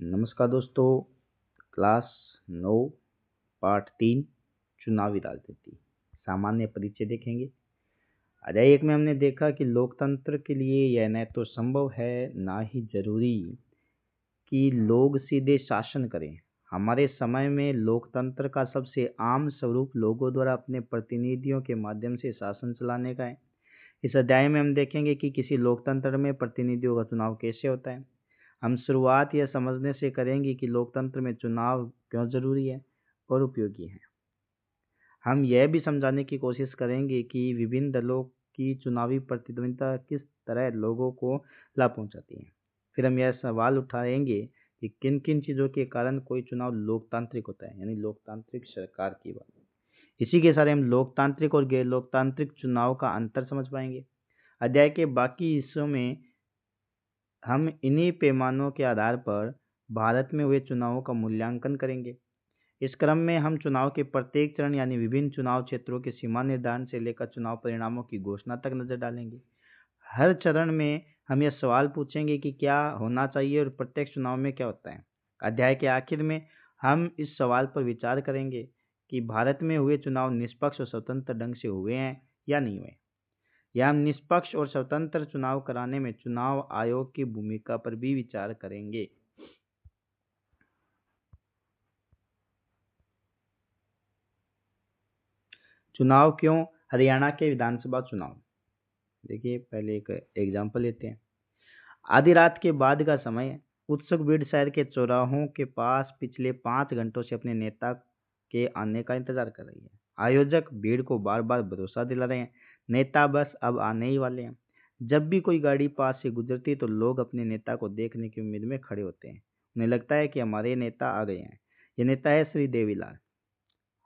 नमस्कार दोस्तों। Class 9 part 3 चुनावी राजनीति सामान्य परिचय देखेंगे। अध्याय 1 में हमने देखा कि लोकतंत्र के लिए यह न तो संभव है ना ही जरूरी कि लोग सीधे शासन करें। हमारे समय में लोकतंत्र का सबसे आम स्वरूप लोगों द्वारा अपने प्रतिनिधियों के माध्यम से शासन चलाने का है। इस अध्याय में हम देखेंगे कि किसी लोकतंत्र में प्रतिनिधियों का चुनाव कैसे होता है। हम शुरुआत यह समझने से करेंगे कि लोकतंत्र में चुनाव क्यों जरूरी है और उपयोगी है। हम यह भी समझाने की कोशिश करेंगे कि विभिन्न दलों की चुनावी प्रतिद्वंद्विता किस तरह लोगों को लाभ पहुंचाती है। फिर हम यह सवाल उठाएंगे कि किन किन चीज़ों के कारण कोई चुनाव लोकतांत्रिक होता है, यानी लोकतांत्रिक सरकार की बात। इसी के साथ हम लोकतांत्रिक और गैर लोकतांत्रिक चुनाव का अंतर समझ पाएंगे। अध्याय के बाकी हिस्सों में हम इन्हीं पैमानों के आधार पर भारत में हुए चुनावों का मूल्यांकन करेंगे। इस क्रम में हम चुनाव के प्रत्येक चरण यानी विभिन्न चुनाव क्षेत्रों के सीमा निर्धारण से लेकर चुनाव परिणामों की घोषणा तक नजर डालेंगे। हर चरण में हम यह सवाल पूछेंगे कि क्या होना चाहिए और प्रत्येक चुनाव में क्या होता है। अध्याय के आखिर में हम इस सवाल पर विचार करेंगे कि भारत में हुए चुनाव निष्पक्ष और स्वतंत्र ढंग से हुए हैं या नहीं हुए। यह हम निष्पक्ष और स्वतंत्र चुनाव कराने में चुनाव आयोग की भूमिका पर भी विचार करेंगे। चुनाव क्यों? हरियाणा के विधानसभा चुनाव देखिए, पहले एक एग्जाम्पल लेते हैं। आधी रात के बाद का समय है। उत्सुक भीड़ शहर के चौराहों के पास पिछले 5 घंटों से अपने नेता के आने का इंतजार कर रही है। आयोजक भीड़ को बार बार भरोसा दिला रहे हैं, नेता बस अब आने ही वाले हैं। जब भी कोई गाड़ी पास से गुजरती तो लोग अपने नेता को देखने की उम्मीद में खड़े होते हैं। उन्हें लगता है कि हमारे नेता आ गए हैं। ये नेता है श्री देवीलाल,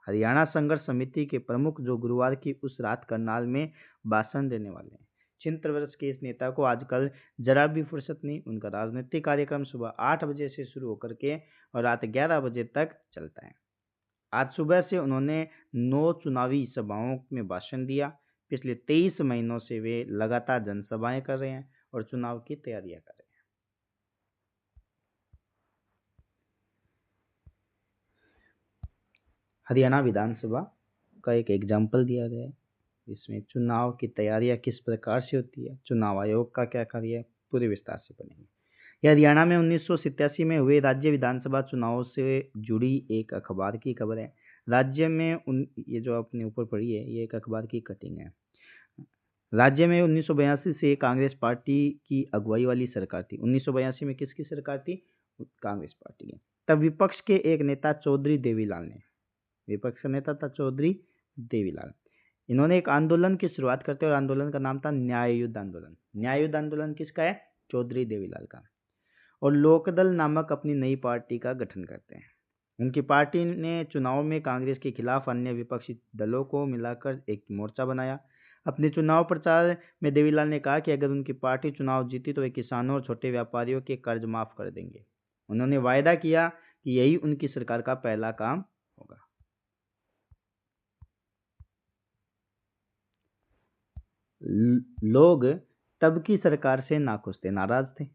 हरियाणा संघर्ष समिति के प्रमुख, जो गुरुवार की उस रात करनाल में भाषण देने वाले हैं। 76 वर्ष के इस नेता को आजकल जरा भी फुर्सत नहीं। उनका राजनीतिक कार्यक्रम सुबह 8 बजे से शुरू होकर के और रात 11 बजे तक चलता है। आज सुबह से उन्होंने 9 चुनावी सभाओं में भाषण दिया। पिछले 23 महीनों से वे लगातार जनसभाएं कर रहे हैं और चुनाव की तैयारियां कर रहे हैं। हरियाणा विधानसभा का एक एग्जाम्पल दिया गया है। इसमें चुनाव की तैयारियां किस प्रकार से होती है, चुनाव आयोग का क्या कार्य है, पूरे विस्तार से पढ़ेंगे। यह हरियाणा में 1987 में हुए राज्य विधानसभा चुनाव से जुड़ी एक अखबार की खबर है। राज्य में ये जो आपने ऊपर पढ़ी है, ये एक अखबार की कटिंग है। राज्य में 1982 से कांग्रेस पार्टी की अगुवाई वाली सरकार थी। 1982 में किसकी सरकार थी? कांग्रेस पार्टी की। तब विपक्ष के एक नेता चौधरी देवीलाल ने, विपक्ष का नेता था चौधरी देवीलाल, इन्होंने एक आंदोलन की शुरुआत करते हैं और आंदोलन का नाम था न्याय युद्ध आंदोलन। न्याय युद्ध आंदोलन किसका है? चौधरी देवीलाल का। और लोकदल नामक अपनी नई पार्टी का गठन करते हैं। उनकी पार्टी ने चुनाव में कांग्रेस के खिलाफ अन्य विपक्षी दलों को मिलाकर एक मोर्चा बनाया। अपने चुनाव प्रचार में देवीलाल ने कहा कि अगर उनकी पार्टी चुनाव जीती तो वे किसानों और छोटे व्यापारियों के कर्ज माफ कर देंगे। उन्होंने वायदा किया कि यही उनकी सरकार का पहला काम होगा। लोग तब की सरकार से नाखुश थे, नाराज थे,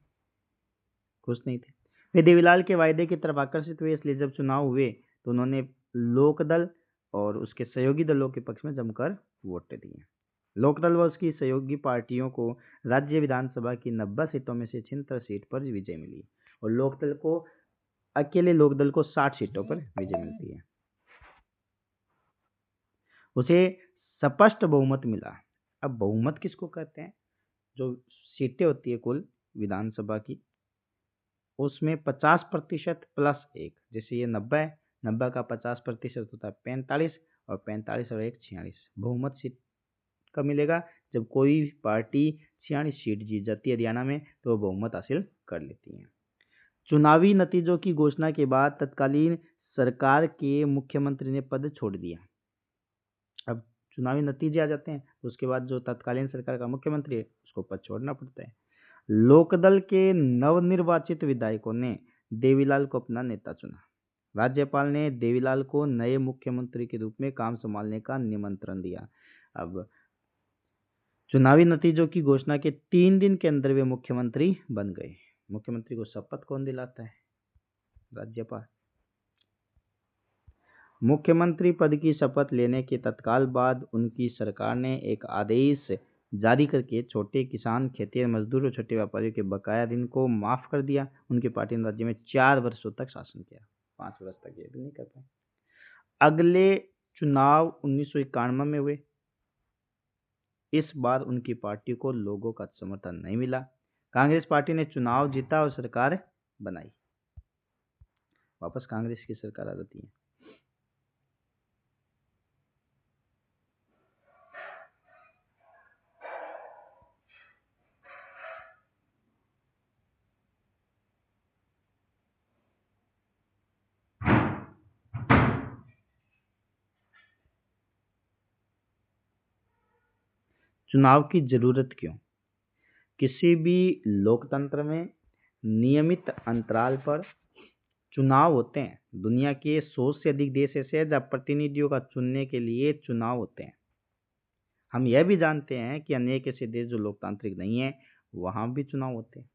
खुश नहीं थे। वे देवीलाल के वायदे की तरफ आकर्षित हुए, इसलिए जब चुनाव हुए तो उन्होंने लोकदल और उसके सहयोगी दलों के पक्ष में जमकर वोट दिए। लोकदल व उसकी सहयोगी पार्टियों को राज्य विधानसभा की 90 सीटों में से 76 सीट पर विजय मिली और अकेले लोकदल को 60 सीटों पर विजय मिलती है। उसे स्पष्ट बहुमत मिला। अब बहुमत किसको कहते हैं? जो सीटें होती है कुल विधानसभा की, उसमें 50% प्लस 1, जैसे ये 90 है, 90 का 50% होता है 45, और 45 और 1 46। बहुमत सीट कब मिलेगा? जब कोई पार्टी 46 सीट जीत जाती है हरियाणा में, तो वो बहुमत हासिल कर लेती है। चुनावी नतीजों की घोषणा के बाद तत्कालीन सरकार के मुख्यमंत्री ने पद छोड़ दिया। अब चुनावी नतीजे आ जाते हैं तो उसके बाद जो तत्कालीन सरकार का मुख्यमंत्री है उसको पद छोड़ना पड़ता है। लोकदल के नवनिर्वाचित विधायकों ने देवीलाल को अपना नेता चुना। राज्यपाल ने देवीलाल को नए मुख्यमंत्री के रूप में काम संभालने का निमंत्रण दिया। अब चुनावी नतीजों की घोषणा के 3 दिन के अंदर वे मुख्यमंत्री बन गए। मुख्यमंत्री को शपथ कौन दिलाता है? राज्यपाल। मुख्यमंत्री पद की शपथ लेने के तत्काल बाद उनकी सरकार ने एक आदेश जारी करके छोटे किसान, खेतिहर मजदूर और छोटे व्यापारियों के बकाया ऋण को माफ कर दिया। उनकी पार्टी ने राज्य में 4 वर्षों तक शासन किया, 5 वर्ष तक ये भी नहीं कर पाए। अगले चुनाव 1991 में हुए। इस बार उनकी पार्टी को लोगों का समर्थन नहीं मिला। कांग्रेस पार्टी ने चुनाव जीता और सरकार बनाई। वापस कांग्रेस की सरकार आ जाती है। चुनाव की जरूरत क्यों? किसी भी लोकतंत्र में नियमित अंतराल पर चुनाव होते हैं। दुनिया के 100 से अधिक देश ऐसे हैं जहां प्रतिनिधियों का चुनने के लिए चुनाव होते हैं। हम यह भी जानते हैं कि अनेक ऐसे देश जो लोकतांत्रिक नहीं है वहां भी चुनाव होते हैं।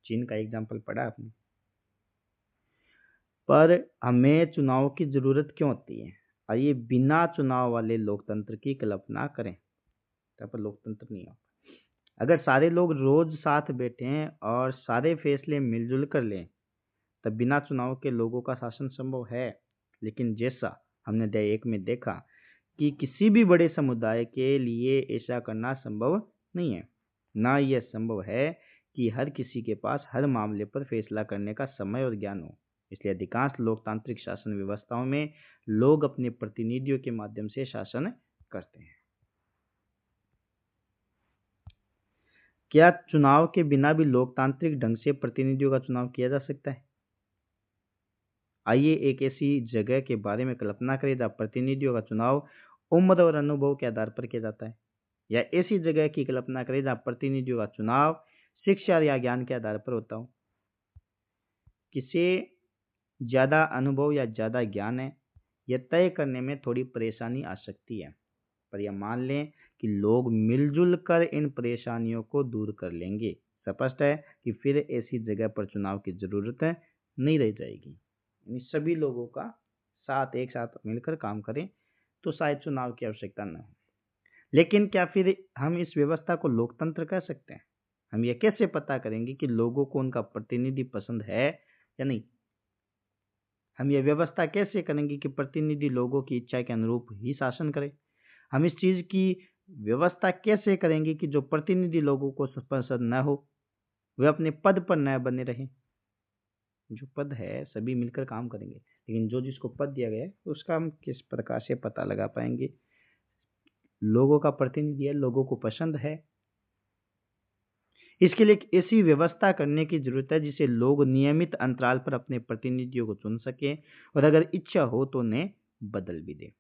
चीन का एग्जाम्पल पढ़ा आपने। पर हमें चुनाव की जरूरत क्यों होती है? आइए बिना चुनाव वाले लोकतंत्र की कल्पना करें। तब पर लोकतंत्र नहीं होगा। अगर सारे लोग रोज साथ बैठें और सारे फैसले मिलजुल कर लें तब बिना चुनाव के लोगों का शासन संभव है। लेकिन जैसा हमने अध्याय 1 में देखा कि किसी भी बड़े समुदाय के लिए ऐसा करना संभव नहीं है। ना यह संभव है कि हर किसी के पास हर मामले पर फैसला करने का समय और ज्ञान हो। इसलिए अधिकांश लोकतांत्रिक शासन व्यवस्थाओं में लोग अपने प्रतिनिधियों के माध्यम से शासन करते हैं। क्या चुनाव के बिना भी लोकतांत्रिक ढंग से प्रतिनिधियों का चुनाव किया जा सकता है? आइए एक ऐसी जगह के बारे में कल्पना करें जहाँ प्रतिनिधियों का चुनाव उम्र और अनुभव के आधार पर किया जाता है, या ऐसी जगह की कल्पना करें जहाँ प्रतिनिधियों का चुनाव शिक्षा या ज्ञान के आधार पर होता हो। किसे ज्यादा अनुभव या ज्यादा ज्ञान है यह तय करने में थोड़ी परेशानी आ सकती है, पर यह मान लें कि लोग मिलजुल कर इन परेशानियों को दूर कर लेंगे। स्पष्ट है कि फिर ऐसी जगह पर चुनाव की जरूरत नहीं रह जाएगी। सभी लोगों का साथ एक साथ मिलकर काम करें तो शायद चुनाव की आवश्यकता न हो। लेकिन क्या फिर हम इस व्यवस्था को लोकतंत्र कह सकते हैं? हम यह कैसे पता करेंगे कि लोगों को उनका प्रतिनिधि पसंद है या नहीं? हम यह व्यवस्था कैसे करेंगे कि प्रतिनिधि लोगों की इच्छा के अनुरूप ही शासन करे? हम इस चीज की व्यवस्था कैसे करेंगे कि जो प्रतिनिधि लोगों को पसंद न हो वे अपने पद पर न बने रहें? जो पद है सभी मिलकर काम करेंगे, लेकिन जो जिसको पद दिया गया है उसका हम किस प्रकार से पता लगा पाएंगे? लोगों का प्रतिनिधि है, लोगों को पसंद है। इसके लिए एक ऐसी व्यवस्था करने की जरूरत है जिसे लोग नियमित अंतराल पर अपने प्रतिनिधियों को चुन सके और अगर इच्छा हो तो उन्हें बदल भी दे।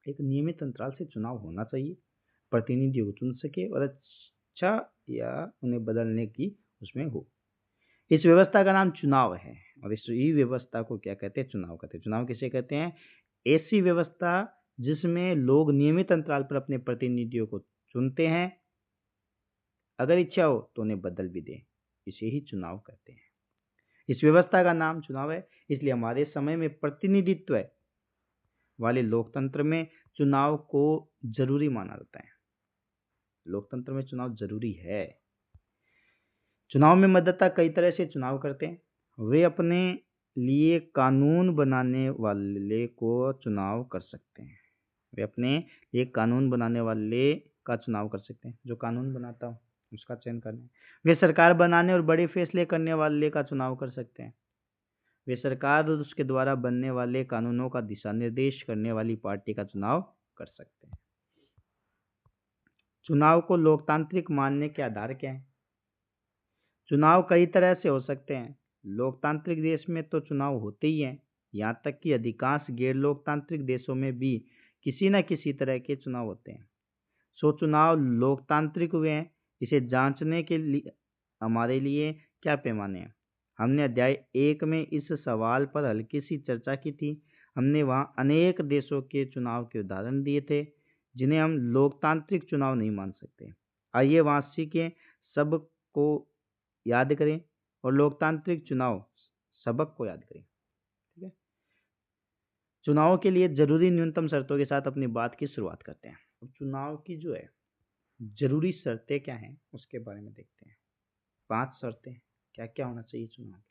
एक नियमित अंतराल से चुनाव होना चाहिए, प्रतिनिधियों को चुन सके और अच्छा या उन्हें बदलने की उसमें हो। इस व्यवस्था का नाम चुनाव है और इस व्यवस्था को क्या कहते हैं? चुनाव कहते हैं। चुनाव किसे कहते हैं? ऐसी व्यवस्था जिसमें लोग नियमित अंतराल पर अपने प्रतिनिधियों को चुनते हैं, अगर इच्छा हो तो उन्हें बदल भी दें। इसे ही चुनाव कहते हैं। इस व्यवस्था का नाम चुनाव है। इसलिए हमारे समय में प्रतिनिधित्व वाले लोकतंत्र में चुनाव को जरूरी माना जाता है। लोकतंत्र में चुनाव जरूरी है। चुनाव में मतदाता कई तरह से चुनाव करते हैं। वे अपने लिए कानून बनाने वाले को चुनाव कर सकते हैं। वे अपने लिए कानून बनाने वाले का चुनाव कर सकते हैं। जो कानून बनाता हो उसका चयन करना है। वे सरकार बनाने और बड़े फैसले करने वाले का चुनाव कर सकते हैं। वे सरकार और उसके द्वारा बनने वाले कानूनों का दिशा निर्देश करने वाली पार्टी का चुनाव कर सकते हैं। चुनाव को लोकतांत्रिक मानने के आधार क्या है? चुनाव कई तरह से हो सकते हैं। लोकतांत्रिक देश में तो चुनाव होते ही हैं। यहाँ तक कि अधिकांश गैर लोकतांत्रिक देशों में भी किसी न किसी तरह के चुनाव होते हैं। सो चुनाव लोकतांत्रिक हुए हैं, इसे जांचने के लिए हमारे लिए क्या पैमाने हैं? हमने अध्याय 1 में इस सवाल पर हल्की सी चर्चा की थी। हमने वहाँ अनेक देशों के चुनाव के उदाहरण दिए थे जिन्हें हम लोकतांत्रिक चुनाव नहीं मान सकते। आइए वहाँ सीखें, सबको याद करें और लोकतांत्रिक चुनाव सबक को याद करें। ठीक है, चुनाव के लिए जरूरी न्यूनतम शर्तों के साथ अपनी बात की शुरुआत करते हैं। अब चुनाव की जो है जरूरी शर्तें क्या हैं उसके बारे में देखते हैं। 5 शर्तें क्या क्या होना चाहिए चुनाव के लिए।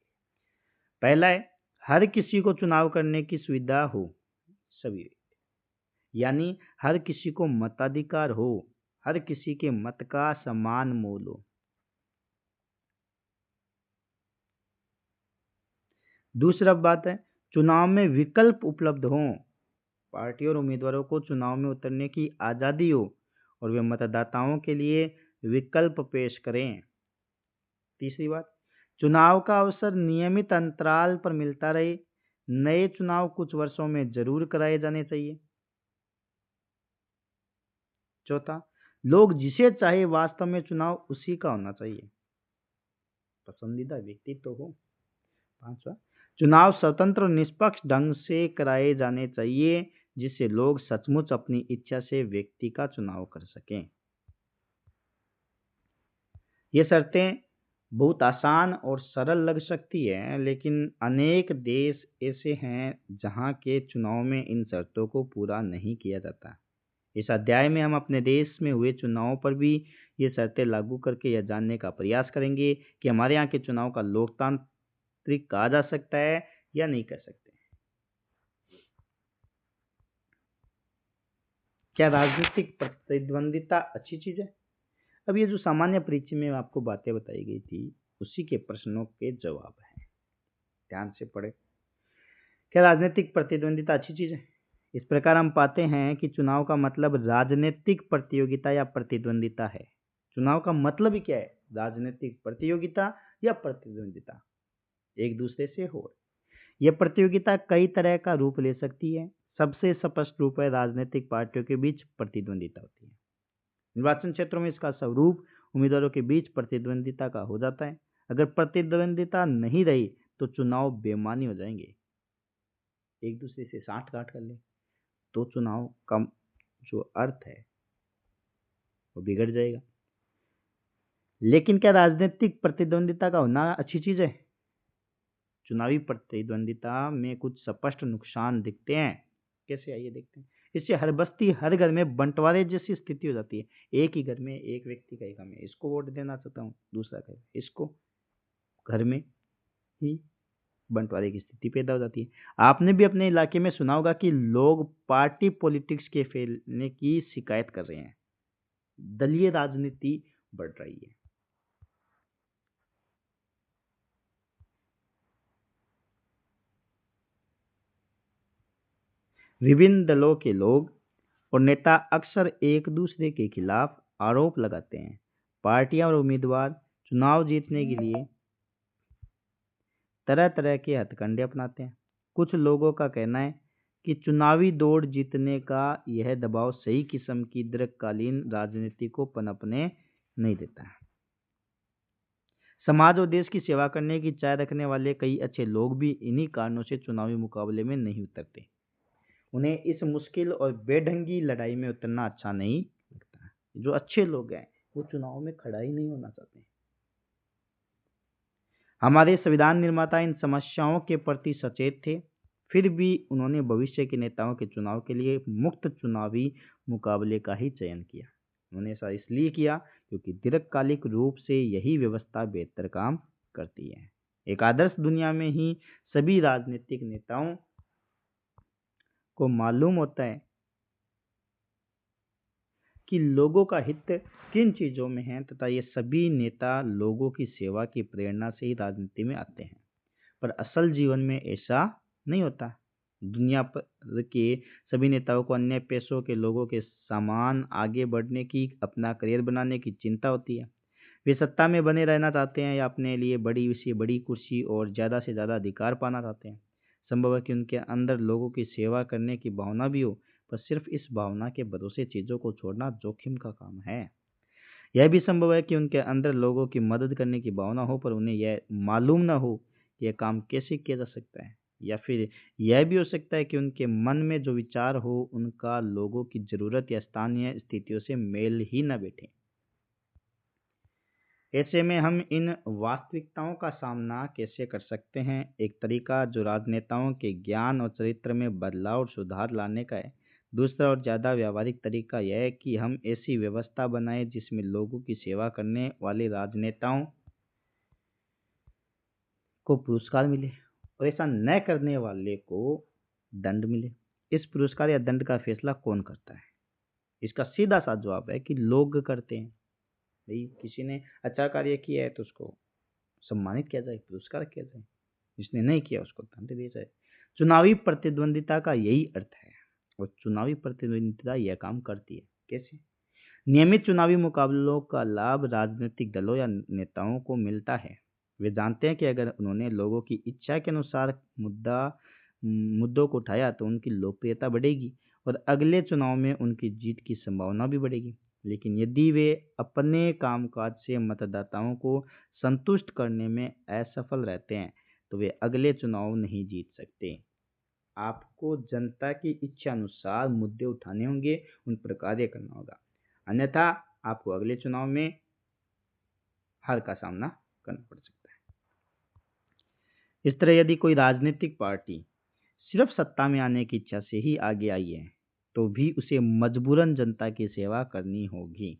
पहला है, हर किसी को चुनाव करने की सुविधा हो, सभी, यानी हर किसी को मताधिकार हो, हर किसी के मत का समान मोल हो। दूसरा बात है, चुनाव में विकल्प उपलब्ध हों, पार्टी और उम्मीदवारों को चुनाव में उतरने की आज़ादी हो और वे मतदाताओं के लिए विकल्प पेश करें। तीसरी बात, चुनाव का अवसर नियमित अंतराल पर मिलता रहे, नए चुनाव कुछ वर्षों में जरूर कराए जाने चाहिए। चौथा, लोग जिसे चाहे वास्तव में चुनाव उसी का होना चाहिए, पसंदीदा व्यक्ति तो हो। पांचवा, चुनाव स्वतंत्र और निष्पक्ष ढंग से कराए जाने चाहिए जिससे लोग सचमुच अपनी इच्छा से व्यक्ति का चुनाव कर सकें। ये शर्तें बहुत आसान और सरल लग सकती है, लेकिन अनेक देश ऐसे हैं जहां के चुनाव में इन शर्तों को पूरा नहीं किया जाता। इस अध्याय में हम अपने देश में हुए चुनाव पर भी ये शर्तें लागू करके यह जानने का प्रयास करेंगे कि हमारे यहाँ के चुनाव का लोकतांत्रिक कहा जा सकता है या नहीं कह सकते। क्या राजनीतिक प्रतिद्वंदिता अच्छी चीज है? अब ये जो सामान्य परिचय में आपको बातें बताई गई थी उसी के प्रश्नों के जवाब हैं, ध्यान से पढ़े। क्या राजनीतिक प्रतिद्वंदिता अच्छी चीज है? इस प्रकार हम पाते हैं कि चुनाव का मतलब राजनीतिक प्रतियोगिता या प्रतिद्वंदिता है। चुनाव का मतलब ही क्या है? राजनीतिक प्रतियोगिता या प्रतिद्वंदिता, एक दूसरे से हो। यह प्रतियोगिता कई तरह का रूप ले सकती है। सबसे स्पष्ट रूप है राजनीतिक पार्टियों के बीच प्रतिद्वंदिता होती है। निर्वाचन क्षेत्रों में इसका स्वरूप उम्मीदवारों के बीच प्रतिद्वंदिता का हो जाता है। अगर प्रतिद्वंदिता नहीं रही तो चुनाव बेमानी हो जाएंगे, एक दूसरे से साठ गांठ कर ले तो चुनाव का जो अर्थ है वो बिगड़ जाएगा। लेकिन क्या राजनीतिक प्रतिद्वंदिता का होना अच्छी चीज है? चुनावी प्रतिद्वंदिता में कुछ स्पष्ट नुकसान दिखते हैं। कैसे, आइए देखते हैं। इससे हर बस्ती हर घर में बंटवारे जैसी स्थिति हो जाती है। एक ही घर में एक व्यक्ति कहेगा मैं इसको वोट देना चाहता हूँ, दूसरा कहेगा इसको, घर में ही बंटवारे की स्थिति पैदा हो जाती है। आपने भी अपने इलाके में सुना होगा कि लोग पार्टी पॉलिटिक्स के फैलने की शिकायत कर रहे हैं। दलीय राजनीति बढ़ रही है। विभिन्न दलों के लोग और नेता अक्सर एक दूसरे के खिलाफ आरोप लगाते हैं। पार्टियां और उम्मीदवार चुनाव जीतने के लिए तरह तरह के हथकंडे अपनाते हैं। कुछ लोगों का कहना है कि चुनावी दौड़ जीतने का यह दबाव सही किस्म की दीर्घकालीन राजनीति को पनपने नहीं देता है। समाज और देश की सेवा करने की चाह रखने वाले कई अच्छे लोग भी इन्हीं कारणों से चुनावी मुकाबले में नहीं उतरते। उन्हें इस मुश्किल और बेढंगी लड़ाई में उतरना अच्छा नहीं लगता। जो अच्छे लोग हैं वो चुनाव में खड़ा ही नहीं होना चाहते। हमारे संविधान निर्माता इन समस्याओं के प्रति सचेत थे, फिर भी उन्होंने भविष्य के नेताओं के चुनाव के लिए मुक्त चुनावी मुकाबले का ही चयन किया। उन्होंने ऐसा इसलिए किया क्योंकि दीर्घकालिक रूप से यही व्यवस्था बेहतर काम करती है। एक आदर्श दुनिया में ही सभी राजनीतिक नेताओं को मालूम होता है कि लोगों का हित किन चीजों में है तथा ये सभी नेता लोगों की सेवा की प्रेरणा से ही राजनीति में आते हैं। पर असल जीवन में ऐसा नहीं होता। दुनिया पर के सभी नेताओं को अन्य पेशों के लोगों के समान आगे बढ़ने की, अपना करियर बनाने की चिंता होती है। वे सत्ता में बने रहना चाहते हैं या अपने लिए बड़ी से बड़ी कुर्सी और ज़्यादा से ज़्यादा अधिकार पाना चाहते हैं। संभव है कि उनके अंदर लोगों की सेवा करने की भावना भी हो, पर सिर्फ इस भावना के भरोसे चीज़ों को छोड़ना जोखिम का काम है। यह भी संभव है कि उनके अंदर लोगों की मदद करने की भावना हो, पर उन्हें यह मालूम न हो कि यह काम कैसे किया जा सकता है। या फिर यह भी हो सकता है कि उनके मन में जो विचार हो उनका लोगों की जरूरत या स्थानीय स्थितियों से मेल ही न बैठे। ऐसे में हम इन वास्तविकताओं का सामना कैसे कर सकते हैं? एक तरीका जो राजनेताओं के ज्ञान और चरित्र में बदलाव और सुधार लाने का है। दूसरा और ज़्यादा व्यावहारिक तरीका यह है कि हम ऐसी व्यवस्था बनाएं जिसमें लोगों की सेवा करने वाले राजनेताओं को पुरस्कार मिले और ऐसा न करने वाले को दंड मिले। इस पुरस्कार या दंड का फैसला कौन करता है? इसका सीधा सा जवाब है कि लोग करते हैं। भाई किसी ने अच्छा कार्य किया है तो उसको सम्मानित किया जाए, पुरस्कार किया जाए। जिसने नहीं किया उसको दंड दिया जाए। चुनावी प्रतिद्वंदिता का यही अर्थ है और चुनावी प्रतिद्वंदिता यह काम करती है। कैसे? नियमित चुनावी मुकाबलों का लाभ राजनीतिक दलों या नेताओं को मिलता है। वे जानते हैं कि अगर उन्होंने लोगों की इच्छा के अनुसार मुद्दों को उठाया तो उनकी लोकप्रियता बढ़ेगी और अगले चुनाव में उनकी जीत की संभावना भी बढ़ेगी। लेकिन यदि वे अपने कामकाज से मतदाताओं को संतुष्ट करने में असफल रहते हैं तो वे अगले चुनाव नहीं जीत सकते। आपको जनता की इच्छा अनुसार मुद्दे उठाने होंगे, उन पर कार्य करना होगा, अन्यथा आपको अगले चुनाव में हार का सामना करना पड़ सकता है। इस तरह यदि कोई राजनीतिक पार्टी सिर्फ सत्ता में आने की इच्छा से ही आगे आई है तो भी उसे मजबूरन जनता की सेवा करनी होगी।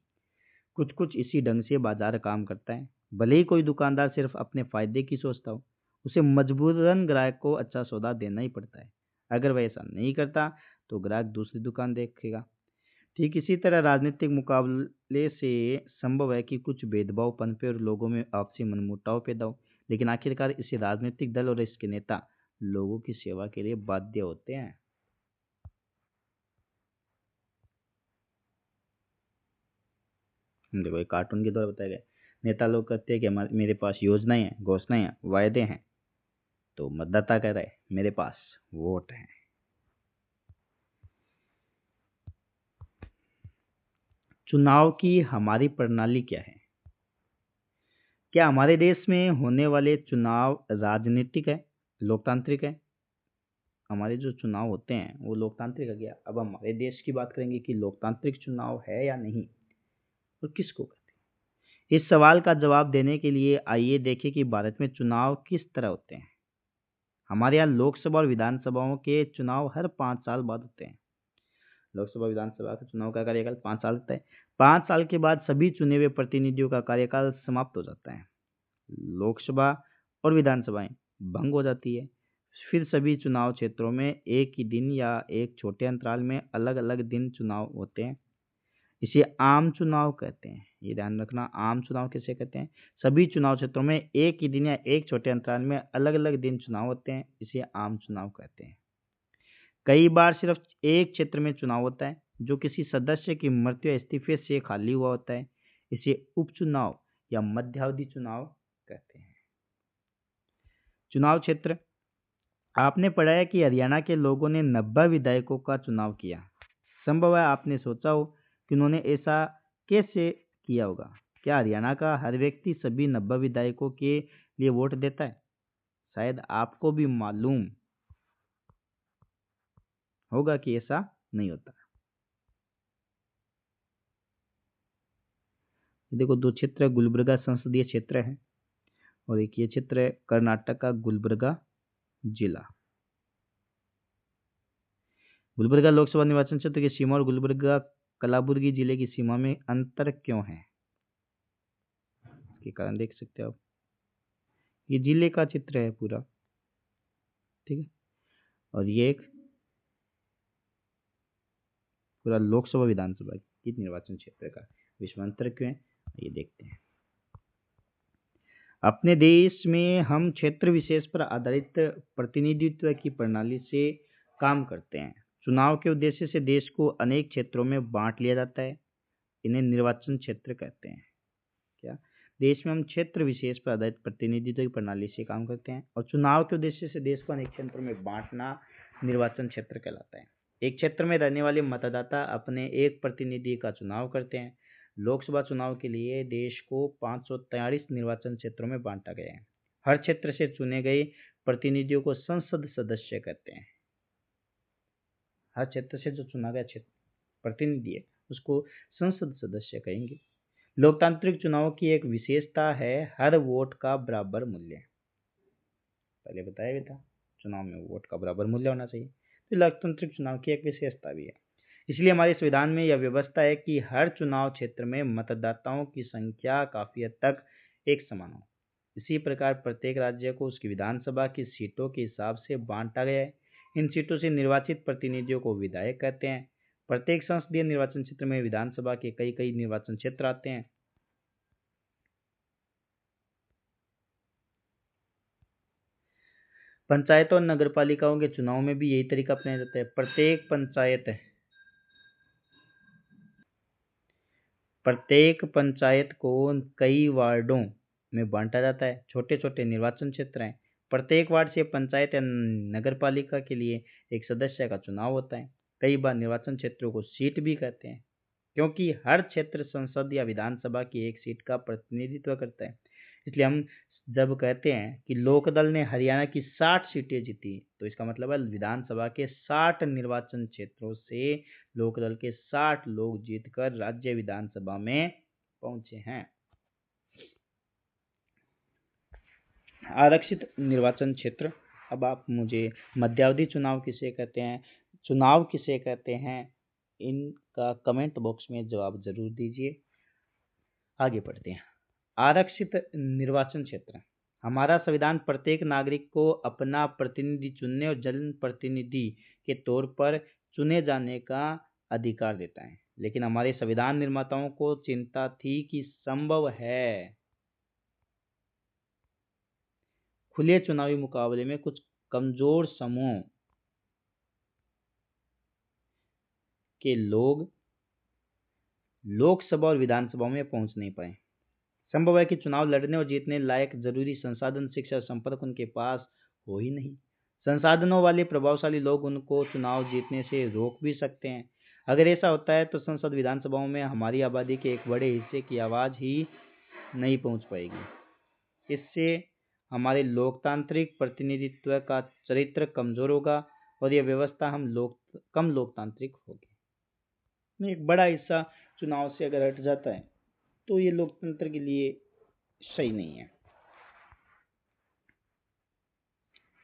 कुछ कुछ इसी ढंग से बाजार काम करता है। भले ही कोई दुकानदार सिर्फ अपने फायदे की सोचता हो, उसे मजबूरन ग्राहक को अच्छा सौदा देना ही पड़ता है। अगर वह ऐसा नहीं करता तो ग्राहक दूसरी दुकान देखेगा। ठीक इसी तरह राजनीतिक मुकाबले से संभव है कि कुछ भेदभाव पनपे और लोगों में आपसी मनमुटाव पैदा हो, लेकिन आखिरकार इसे राजनीतिक दल और इसके नेता लोगों की सेवा के लिए बाध्य होते हैं। देखो एक कार्टून के द्वारा बताया गया। नेता लोग कहते हैं कि मेरे पास योजनाएं हैं, घोषणाएं हैं, वायदे हैं। तो मतदाता कह रहा है मेरे पास वोट है। चुनाव की हमारी प्रणाली क्या है? क्या हमारे देश में होने वाले चुनाव राजनीतिक है, लोकतांत्रिक है? हमारे जो चुनाव होते हैं वो लोकतांत्रिक है क्या? अब हमारे देश की बात करेंगे कि लोकतांत्रिक चुनाव है या नहीं और किसको कहते हैं। इस सवाल का जवाब देने के लिए आइए देखें कि भारत में चुनाव किस तरह होते हैं। हमारे यहाँ लोकसभा और विधानसभाओं के चुनाव हर 5 साल बाद होते हैं। लोकसभा विधानसभा का चुनाव का कार्यकाल 5 साल होता है। 5 साल के बाद सभी चुने हुए प्रतिनिधियों का कार्यकाल समाप्त हो जाता है। लोकसभा और विधानसभाएं भंग हो जाती है। फिर सभी चुनाव क्षेत्रों में एक ही दिन या एक छोटे अंतराल में अलग अलग दिन चुनाव होते हैं। इसे आम चुनाव कहते हैं। ये ध्यान रखना, आम चुनाव किसे कहते हैं? सभी चुनाव क्षेत्रों में एक ही दिन या एक छोटे अंतराल में अलग अलग दिन चुनाव होते हैं, इसे आम चुनाव कहते हैं। कई बार सिर्फ एक क्षेत्र में चुनाव होता है जो किसी सदस्य की मृत्यु या इस्तीफे से खाली हुआ होता है, इसे उपचुनाव या मध्यावधि चुनाव कहते हैं। चुनाव क्षेत्र। आपने पढ़ा है कि हरियाणा के लोगों ने 90 विधायकों का चुनाव किया। संभव है आपने सोचा हो कि उन्होंने ऐसा कैसे किया होगा। क्या हरियाणा का हर व्यक्ति सभी 90 विधायकों के लिए वोट देता है? शायद आपको भी मालूम होगा कि ऐसा नहीं होता। देखो दो क्षेत्र है, गुलबर्गा संसदीय क्षेत्र है और एक ये क्षेत्र है कर्नाटक का गुलबर्गा जिला। गुलबर्गा लोकसभा निर्वाचन क्षेत्र की सीमा और गुलबर्गा कलाबुर्गी जिले की सीमा में अंतर क्यों है? के कारण देख सकते हो आप। ये जिले का चित्र है पूरा, ठीक है। और ये एक पूरा लोकसभा विधानसभा की निर्वाचन क्षेत्र का विश्व अंतर क्यों है ये देखते हैं। अपने देश में हम क्षेत्र विशेष पर आधारित प्रतिनिधित्व की प्रणाली से काम करते हैं। चुनाव के उद्देश्य से देश को अनेक क्षेत्रों में बांट लिया जाता है, इन्हें निर्वाचन क्षेत्र कहते हैं। क्या? देश में हम क्षेत्र विशेष पर आधारित प्रतिनिधित्व की प्रणाली से काम करते हैं और चुनाव के उद्देश्य से देश को अनेक क्षेत्रों में बांटना निर्वाचन क्षेत्र कहलाता है। एक क्षेत्र में रहने वाले मतदाता अपने एक प्रतिनिधि का चुनाव करते हैं। लोकसभा चुनाव के लिए देश को 543 निर्वाचन क्षेत्रों में बांटा गया है। हर क्षेत्र से चुने गए प्रतिनिधियों को संसद सदस्य कहते हैं। हर क्षेत्र से जो चुना गया क्षेत्र प्रतिनिधि है उसको संसद सदस्य कहेंगे। लोकतांत्रिक चुनाव की एक विशेषता है हर वोट का बराबर मूल्य। पहले बताया भी था, चुनाव में वोट का बराबर मूल्य होना चाहिए, तो लोकतांत्रिक चुनाव की एक विशेषता भी है। इसलिए हमारे संविधान में यह व्यवस्था है कि हर चुनाव क्षेत्र में मतदाताओं की संख्या काफी हद तक एक समान हो। इसी प्रकार प्रत्येक राज्य को उसकी विधानसभा की सीटों के हिसाब से बांटा गया है। इन सीटों से निर्वाचित प्रतिनिधियों को विधायक कहते हैं। प्रत्येक संसदीय निर्वाचन क्षेत्र में विधानसभा के कई कई निर्वाचन क्षेत्र आते हैं। पंचायतों और नगरपालिकाओं के चुनाव में भी यही तरीका अपनाया जाता है। प्रत्येक पंचायत को कई वार्डों में बांटा जाता है। छोटे छोटे निर्वाचन क्षेत्र हैं। प्रत्येक वार्ड से पंचायत या नगरपालिका के लिए एक सदस्य का चुनाव होता है। कई बार निर्वाचन क्षेत्रों को सीट भी कहते हैं, क्योंकि हर क्षेत्र संसद या विधानसभा की एक सीट का प्रतिनिधित्व करता है। इसलिए हम जब कहते हैं कि लोकदल ने हरियाणा की 60 सीटें जीती, तो इसका मतलब है विधानसभा के 60 निर्वाचन क्षेत्रों से लोकदल के 60 लोग जीतकर राज्य विधानसभा में पहुंचे हैं। आरक्षित निर्वाचन क्षेत्र। अब आप मुझे मध्यावधि चुनाव किसे कहते हैं, चुनाव किसे कहते हैं, इनका कमेंट बॉक्स में जवाब जरूर दीजिए। आगे बढ़ते हैं। आरक्षित निर्वाचन क्षेत्र। हमारा संविधान प्रत्येक नागरिक को अपना प्रतिनिधि चुनने और जनप्रतिनिधि के तौर पर चुने जाने का अधिकार देता है, लेकिन हमारे संविधान निर्माताओं को चिंता थी कि संभव है खुले चुनावी मुकाबले में कुछ कमजोर समूह के लोग लोकसभा और विधानसभा में पहुंच नहीं पाए। संभव है कि चुनाव लड़ने और जीतने लायक जरूरी संसाधन, शिक्षा और संपर्क उनके पास हो ही नहीं। संसाधनों वाले प्रभावशाली लोग उनको चुनाव जीतने से रोक भी सकते हैं। अगर ऐसा होता है तो संसद विधानसभाओं में हमारी आबादी के एक बड़े हिस्से की आवाज ही नहीं पहुंच पाएगी। इससे हमारे लोकतांत्रिक प्रतिनिधित्व का चरित्र कमजोर होगा और यह व्यवस्था कम लोकतांत्रिक होगी। एक बड़ा हिस्सा चुनाव से अगर हट जाता है तो ये लोकतंत्र के लिए सही नहीं है।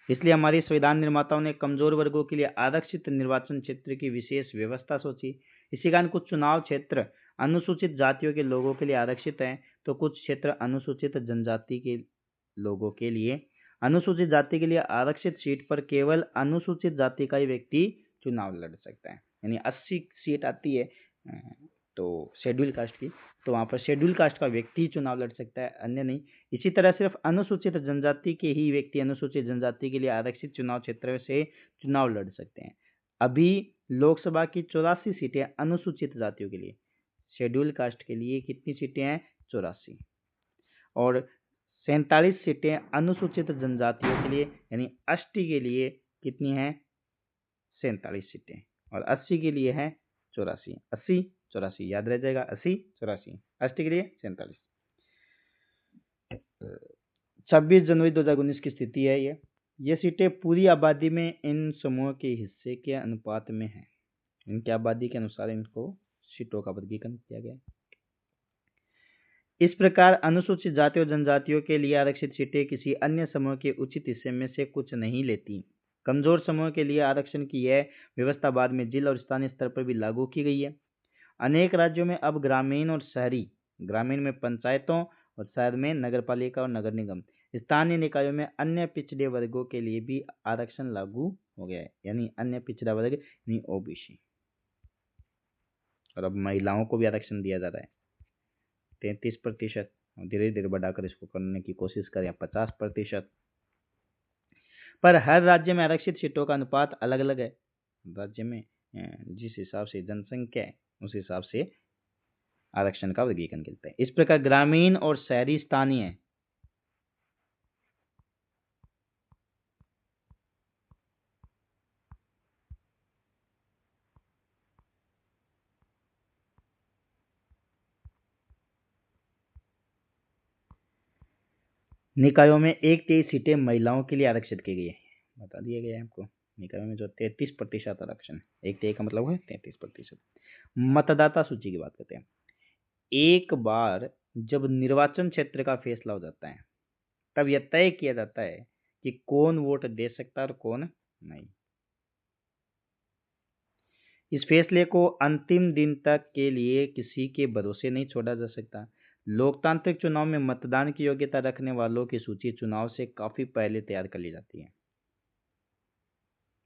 इसलिए हमारे संविधान निर्माताओं ने कमजोर वर्गों के लिए आरक्षित निर्वाचन क्षेत्र की विशेष व्यवस्था सोची। इसी कारण कुछ चुनाव क्षेत्र अनुसूचित जातियों के लोगों के लिए आरक्षित हैं, तो कुछ क्षेत्र अनुसूचित जनजाति के लोगों के लिए। अनुसूचित जाति के लिए आरक्षित सीट पर केवल अनुसूचित जाति का ही व्यक्ति चुनाव लड़ सकता है। यानी 80 सीट आती है तो शेड्यूल कास्ट की, तो वहाँ पर शेड्यूल कास्ट का व्यक्ति चुनाव लड़ सकता है, अन्य नहीं। इसी तरह सिर्फ अनुसूचित जनजाति के ही व्यक्ति अनुसूचित जनजाति के लिए आरक्षित चुनाव क्षेत्र से चुनाव लड़ सकते हैं। अभी लोकसभा की 84 सीटें अनुसूचित जातियों के लिए, शेड्यूल कास्ट के लिए कितनी सीटें हैं? 84। और 47 सीटें अनुसूचित जनजातियों के लिए यानी एसटी के लिए कितनी हैं? 47 सीटें। और 80 के लिए है 84। 80 84 याद रह जाएगा, 80 84। एसटी के लिए 47। 26 जनवरी 2019 की स्थिति है ये सीटें पूरी आबादी में इन समूह के हिस्से के अनुपात में हैं। इनकी आबादी के अनुसार इनको सीटों का वर्गीकरण किया गया है। इस प्रकार अनुसूचित जाति और जनजातियों के लिए आरक्षित सीटें किसी अन्य समूह के उचित हिस्से में से कुछ नहीं लेती। कमजोर समूह के लिए आरक्षण की यह व्यवस्था बाद में जिला और स्थानीय स्तर पर भी लागू की गई है। अनेक राज्यों में अब ग्रामीण और शहरी, ग्रामीण में पंचायतों और शहर में नगरपालिका और नगर निगम, स्थानीय निकायों में अन्य पिछड़े वर्गों के लिए भी आरक्षण लागू हो गया है। यानी अन्य पिछड़ा वर्ग यानी ओबीसी। और अब महिलाओं को भी आरक्षण दिया जा रहा है 33%। धीरे धीरे बढ़ाकर इसको करने की कोशिश करें 50%। पर हर राज्य में आरक्षित सीटों का अनुपात अलग अलग है। राज्य में जिस हिसाब से जनसंख्या है उस हिसाब से आरक्षण का वर्गीकरण करते हैं। इस प्रकार ग्रामीण और शहरी स्थानीय निकायों में 1/3 सीटें महिलाओं के लिए आरक्षित की गई है। बता दिया गया है आपको। निकायों में जो 33% आरक्षण है, 1/3 का मतलब है 33%। मतदाता सूची की बात करते हैं। एक बार जब निर्वाचन क्षेत्र का फैसला हो जाता है, तब यह तय किया जाता है कि कौन वोट दे सकता है और कौन नहीं। इस फैसले को अंतिम दिन तक के लिए किसी के भरोसे नहीं छोड़ा जा सकता। लोकतांत्रिक चुनाव में मतदान की योग्यता रखने वालों की सूची चुनाव से काफी पहले तैयार कर ली जाती है।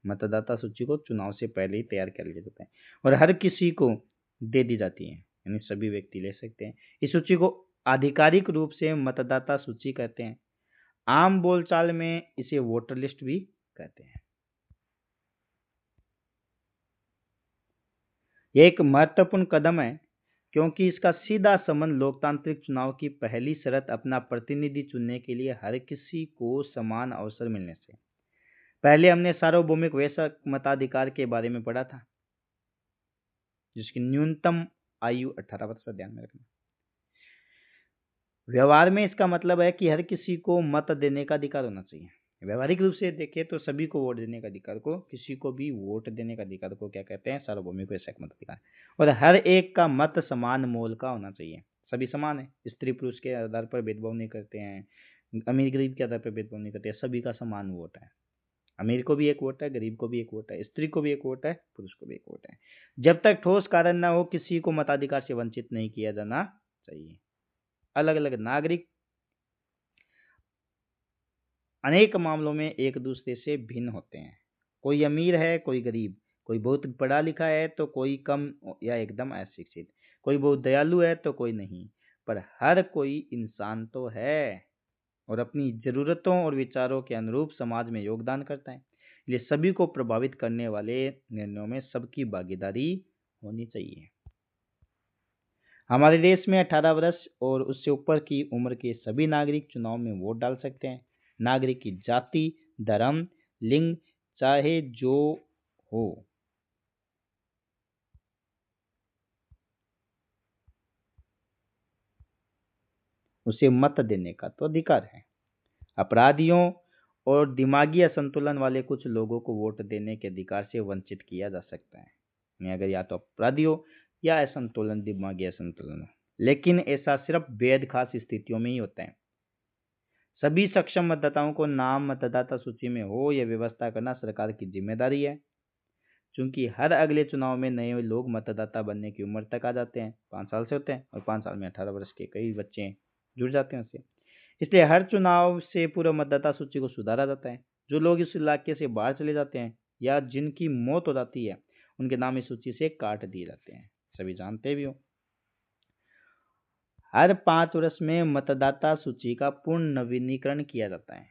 मतदाता सूची को चुनाव से पहले ही तैयार कर लिया जाता है और हर किसी को दे दी जाती है, यानी सभी व्यक्ति ले सकते हैं। इस सूची को आधिकारिक रूप से मतदाता सूची कहते हैं। आम बोलचाल में इसे वोटर लिस्ट भी कहते हैं। यह एक महत्वपूर्ण कदम है क्योंकि इसका सीधा संबंध लोकतांत्रिक चुनाव की पहली शर्त अपना प्रतिनिधि चुनने के लिए हर किसी को समान अवसर मिलने से। पहले हमने सार्वभौमिक वयस्क मताधिकार के बारे में पढ़ा था, जिसकी न्यूनतम आयु 18 वर्ष का ध्यान में रखना। व्यवहार में इसका मतलब है कि हर किसी को मत देने का अधिकार होना चाहिए। व्यवहारिक रूप से देखें तो सभी को वोट देने का अधिकार को, किसी को भी वोट देने का अधिकार को क्या कहते हैं? सार्वभौमिक वयस्क मताधिकार। और हर एक का मत समान मोल का होना चाहिए। सभी समान है, स्त्री पुरुष के आधार पर भेदभाव नहीं करते हैं, अमीर गरीब के आधार पर भेदभाव नहीं करते हैं, सभी का समान वोट है। अमीर को भी एक वोट है, गरीब को भी एक वोट है, स्त्री को भी एक वोट है, पुरुष को भी एक वोट है। जब तक ठोस कारण न हो, किसी को मताधिकार से वंचित नहीं किया जाना चाहिए। अलग अलग नागरिक अनेक मामलों में एक दूसरे से भिन्न होते हैं। कोई अमीर है, कोई गरीब, कोई बहुत पढ़ा लिखा है तो कोई कम या एकदम अशिक्षित, कोई बहुत दयालु है तो कोई नहीं, पर हर कोई इंसान तो है और अपनी जरूरतों और विचारों के अनुरूप समाज में योगदान करता है। इसलिए सभी को प्रभावित करने वाले निर्णयों में सबकी भागीदारी होनी चाहिए। हमारे देश में 18 वर्ष और उससे ऊपर की उम्र के सभी नागरिक चुनाव में वोट डाल सकते हैं। नागरिक की जाति, धर्म, लिंग चाहे जो हो, उसे मत देने का तो अधिकार है। अपराधियों और दिमागी असंतुलन वाले कुछ लोगों को वोट देने के अधिकार से वंचित किया जा सकता है, यानी अगर या तो अपराधी हो या असंतुलन, दिमागी असंतुलन हो। लेकिन ऐसा सिर्फ बेहद खास स्थितियों में ही होता है। सभी सक्षम मतदाताओं को नाम मतदाता सूची में हो यह व्यवस्था करना सरकार की जिम्मेदारी है। चूंकि हर अगले चुनाव में नए लोग मतदाता बनने की उम्र तक आ जाते हैं, 5 साल से होते हैं, और 5 साल में 18 वर्ष के कई बच्चे जुड़ जाते हैं उससे। इसलिए हर चुनाव से पूर्व मतदाता सूची को सुधारा जाता है। जो लोग इस इलाके से बाहर चले जाते हैं या जिनकी मौत हो जाती है, उनके नाम इस सूची से काट दिए जाते हैं। सभी जानते भी हो, हर 5 वर्ष में मतदाता सूची का पूर्ण नवीनीकरण किया जाता है।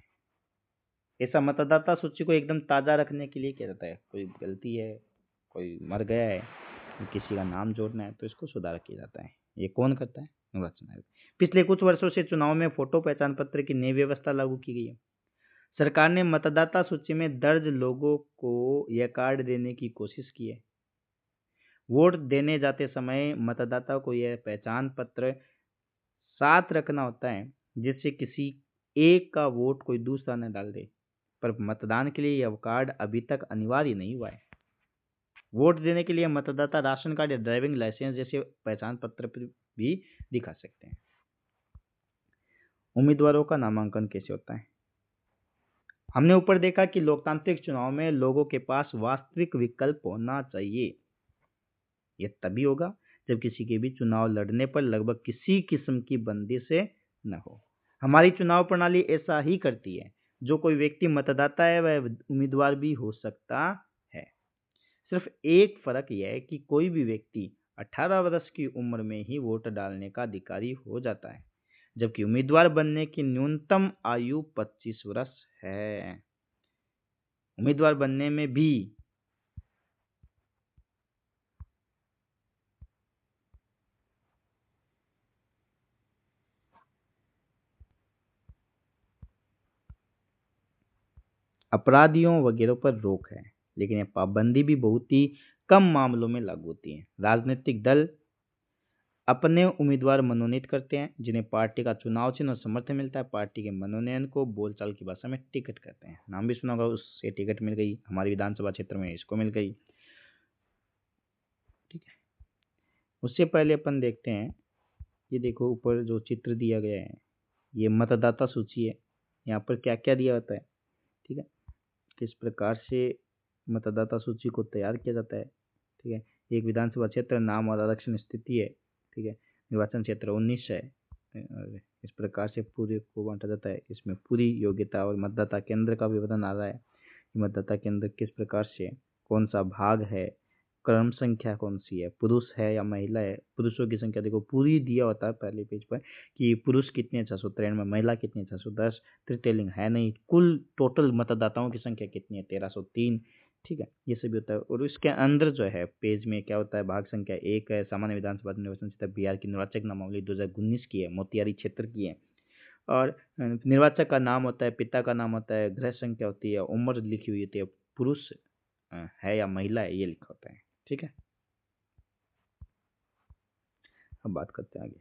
ऐसा मतदाता सूची को एकदम ताज़ा रखने के लिए किया जाता है। कोई गलती है, कोई मर गया है, किसी का नाम जोड़ना है, तो इसको सुधार किया जाता है। ये कौन करता है? निर्वाचन आयोग। पिछले कुछ वर्षों से चुनाव में फोटो पहचान पत्र की नई व्यवस्था लागू की गई है। सरकार ने मतदाता सूची में दर्ज लोगों को यह कार्ड देने की कोशिश की है। वोट देने जाते समय मतदाता को यह पहचान पत्र साथ रखना होता है, जिससे किसी एक का वोट कोई दूसरा न डाल दे। पर मतदान के लिए यह कार्ड अभी तक अनिवार्य नहीं हुआ है। वोट देने के लिए मतदाता राशन कार्ड या ड्राइविंग लाइसेंस जैसे पहचान पत्र भी दिखा सकते हैं। उम्मीदवारों का नामांकन कैसे होता है? हमने ऊपर देखा कि लोकतांत्रिक चुनाव में लोगों के पास वास्तविक विकल्प होना चाहिए। यह तभी होगा जब किसी के भी चुनाव लड़ने पर लगभग किसी किस्म की बंदिश न हो। हमारी चुनाव प्रणाली ऐसा ही करती है। जो कोई व्यक्ति मतदाता है वह उम्मीदवार भी हो सकता है। सिर्फ एक फर्क यह है कि कोई भी व्यक्ति 18 वर्ष की उम्र में ही वोट डालने का अधिकारी हो जाता है, जबकि उम्मीदवार बनने की न्यूनतम आयु 25 वर्ष है। उम्मीदवार बनने में भी अपराधियों वगैरह पर रोक है, लेकिन यह पाबंदी भी बहुत ही कम मामलों में लागू होती है। राजनीतिक दल अपने उम्मीदवार मनोनीत करते हैं, जिन्हें पार्टी का चुनाव चिन्ह और समर्थन मिलता है। पार्टी के मनोनयन को बोलचाल की भाषा में टिकट कहते हैं। नाम भी सुना होगा, उससे टिकट मिल गई। हमारी विधानसभा क्षेत्र में इसको मिल गई। ठीक है, उससे पहले अपन देखते हैं ये देखो ऊपर जो चित्र दिया गया है, ये मतदाता सूची है। यहाँ पर क्या क्या दिया होता है, ठीक है, किस प्रकार से मतदाता सूची को तैयार किया जाता है, ठीक है। एक विधानसभा क्षेत्र, नाम और आरक्षण स्थिति है, ठीक है। निर्वाचन क्षेत्र 19 है। और इस प्रकार से पूरे को बांटा जाता है। इसमें पूरी योग्यता और मतदाता केंद्र का विवरण आ रहा है। मतदाता केंद्र किस प्रकार से, कौन सा भाग है, क्रम संख्या कौन सी है, पुरुष है या महिला है, पुरुषों की संख्या देखो पूरी दिया होता है पहले पेज पर कि पुरुष कितने 693, महिला कितनी 610, तृतीय है नहीं, कुल टोटल मतदाताओं की संख्या कितनी है 1303, ठीक है। ये सभी होता है। और इसके अंदर जो है पेज में क्या होता है, भाग संख्या 1 है, सामान्य विधानसभा निर्वाचन क्षेत्र बिहार की निर्वाचक नामावली 2019 की है, मोतिहारी क्षेत्र की है। और निर्वाचक का नाम होता है, पिता का नाम होता है, गृह संख्या होती है, उम्र लिखी हुई होती है, पुरुष है या महिला है ये लिखा होता है, ठीक है। अब बात करते हैं आगे।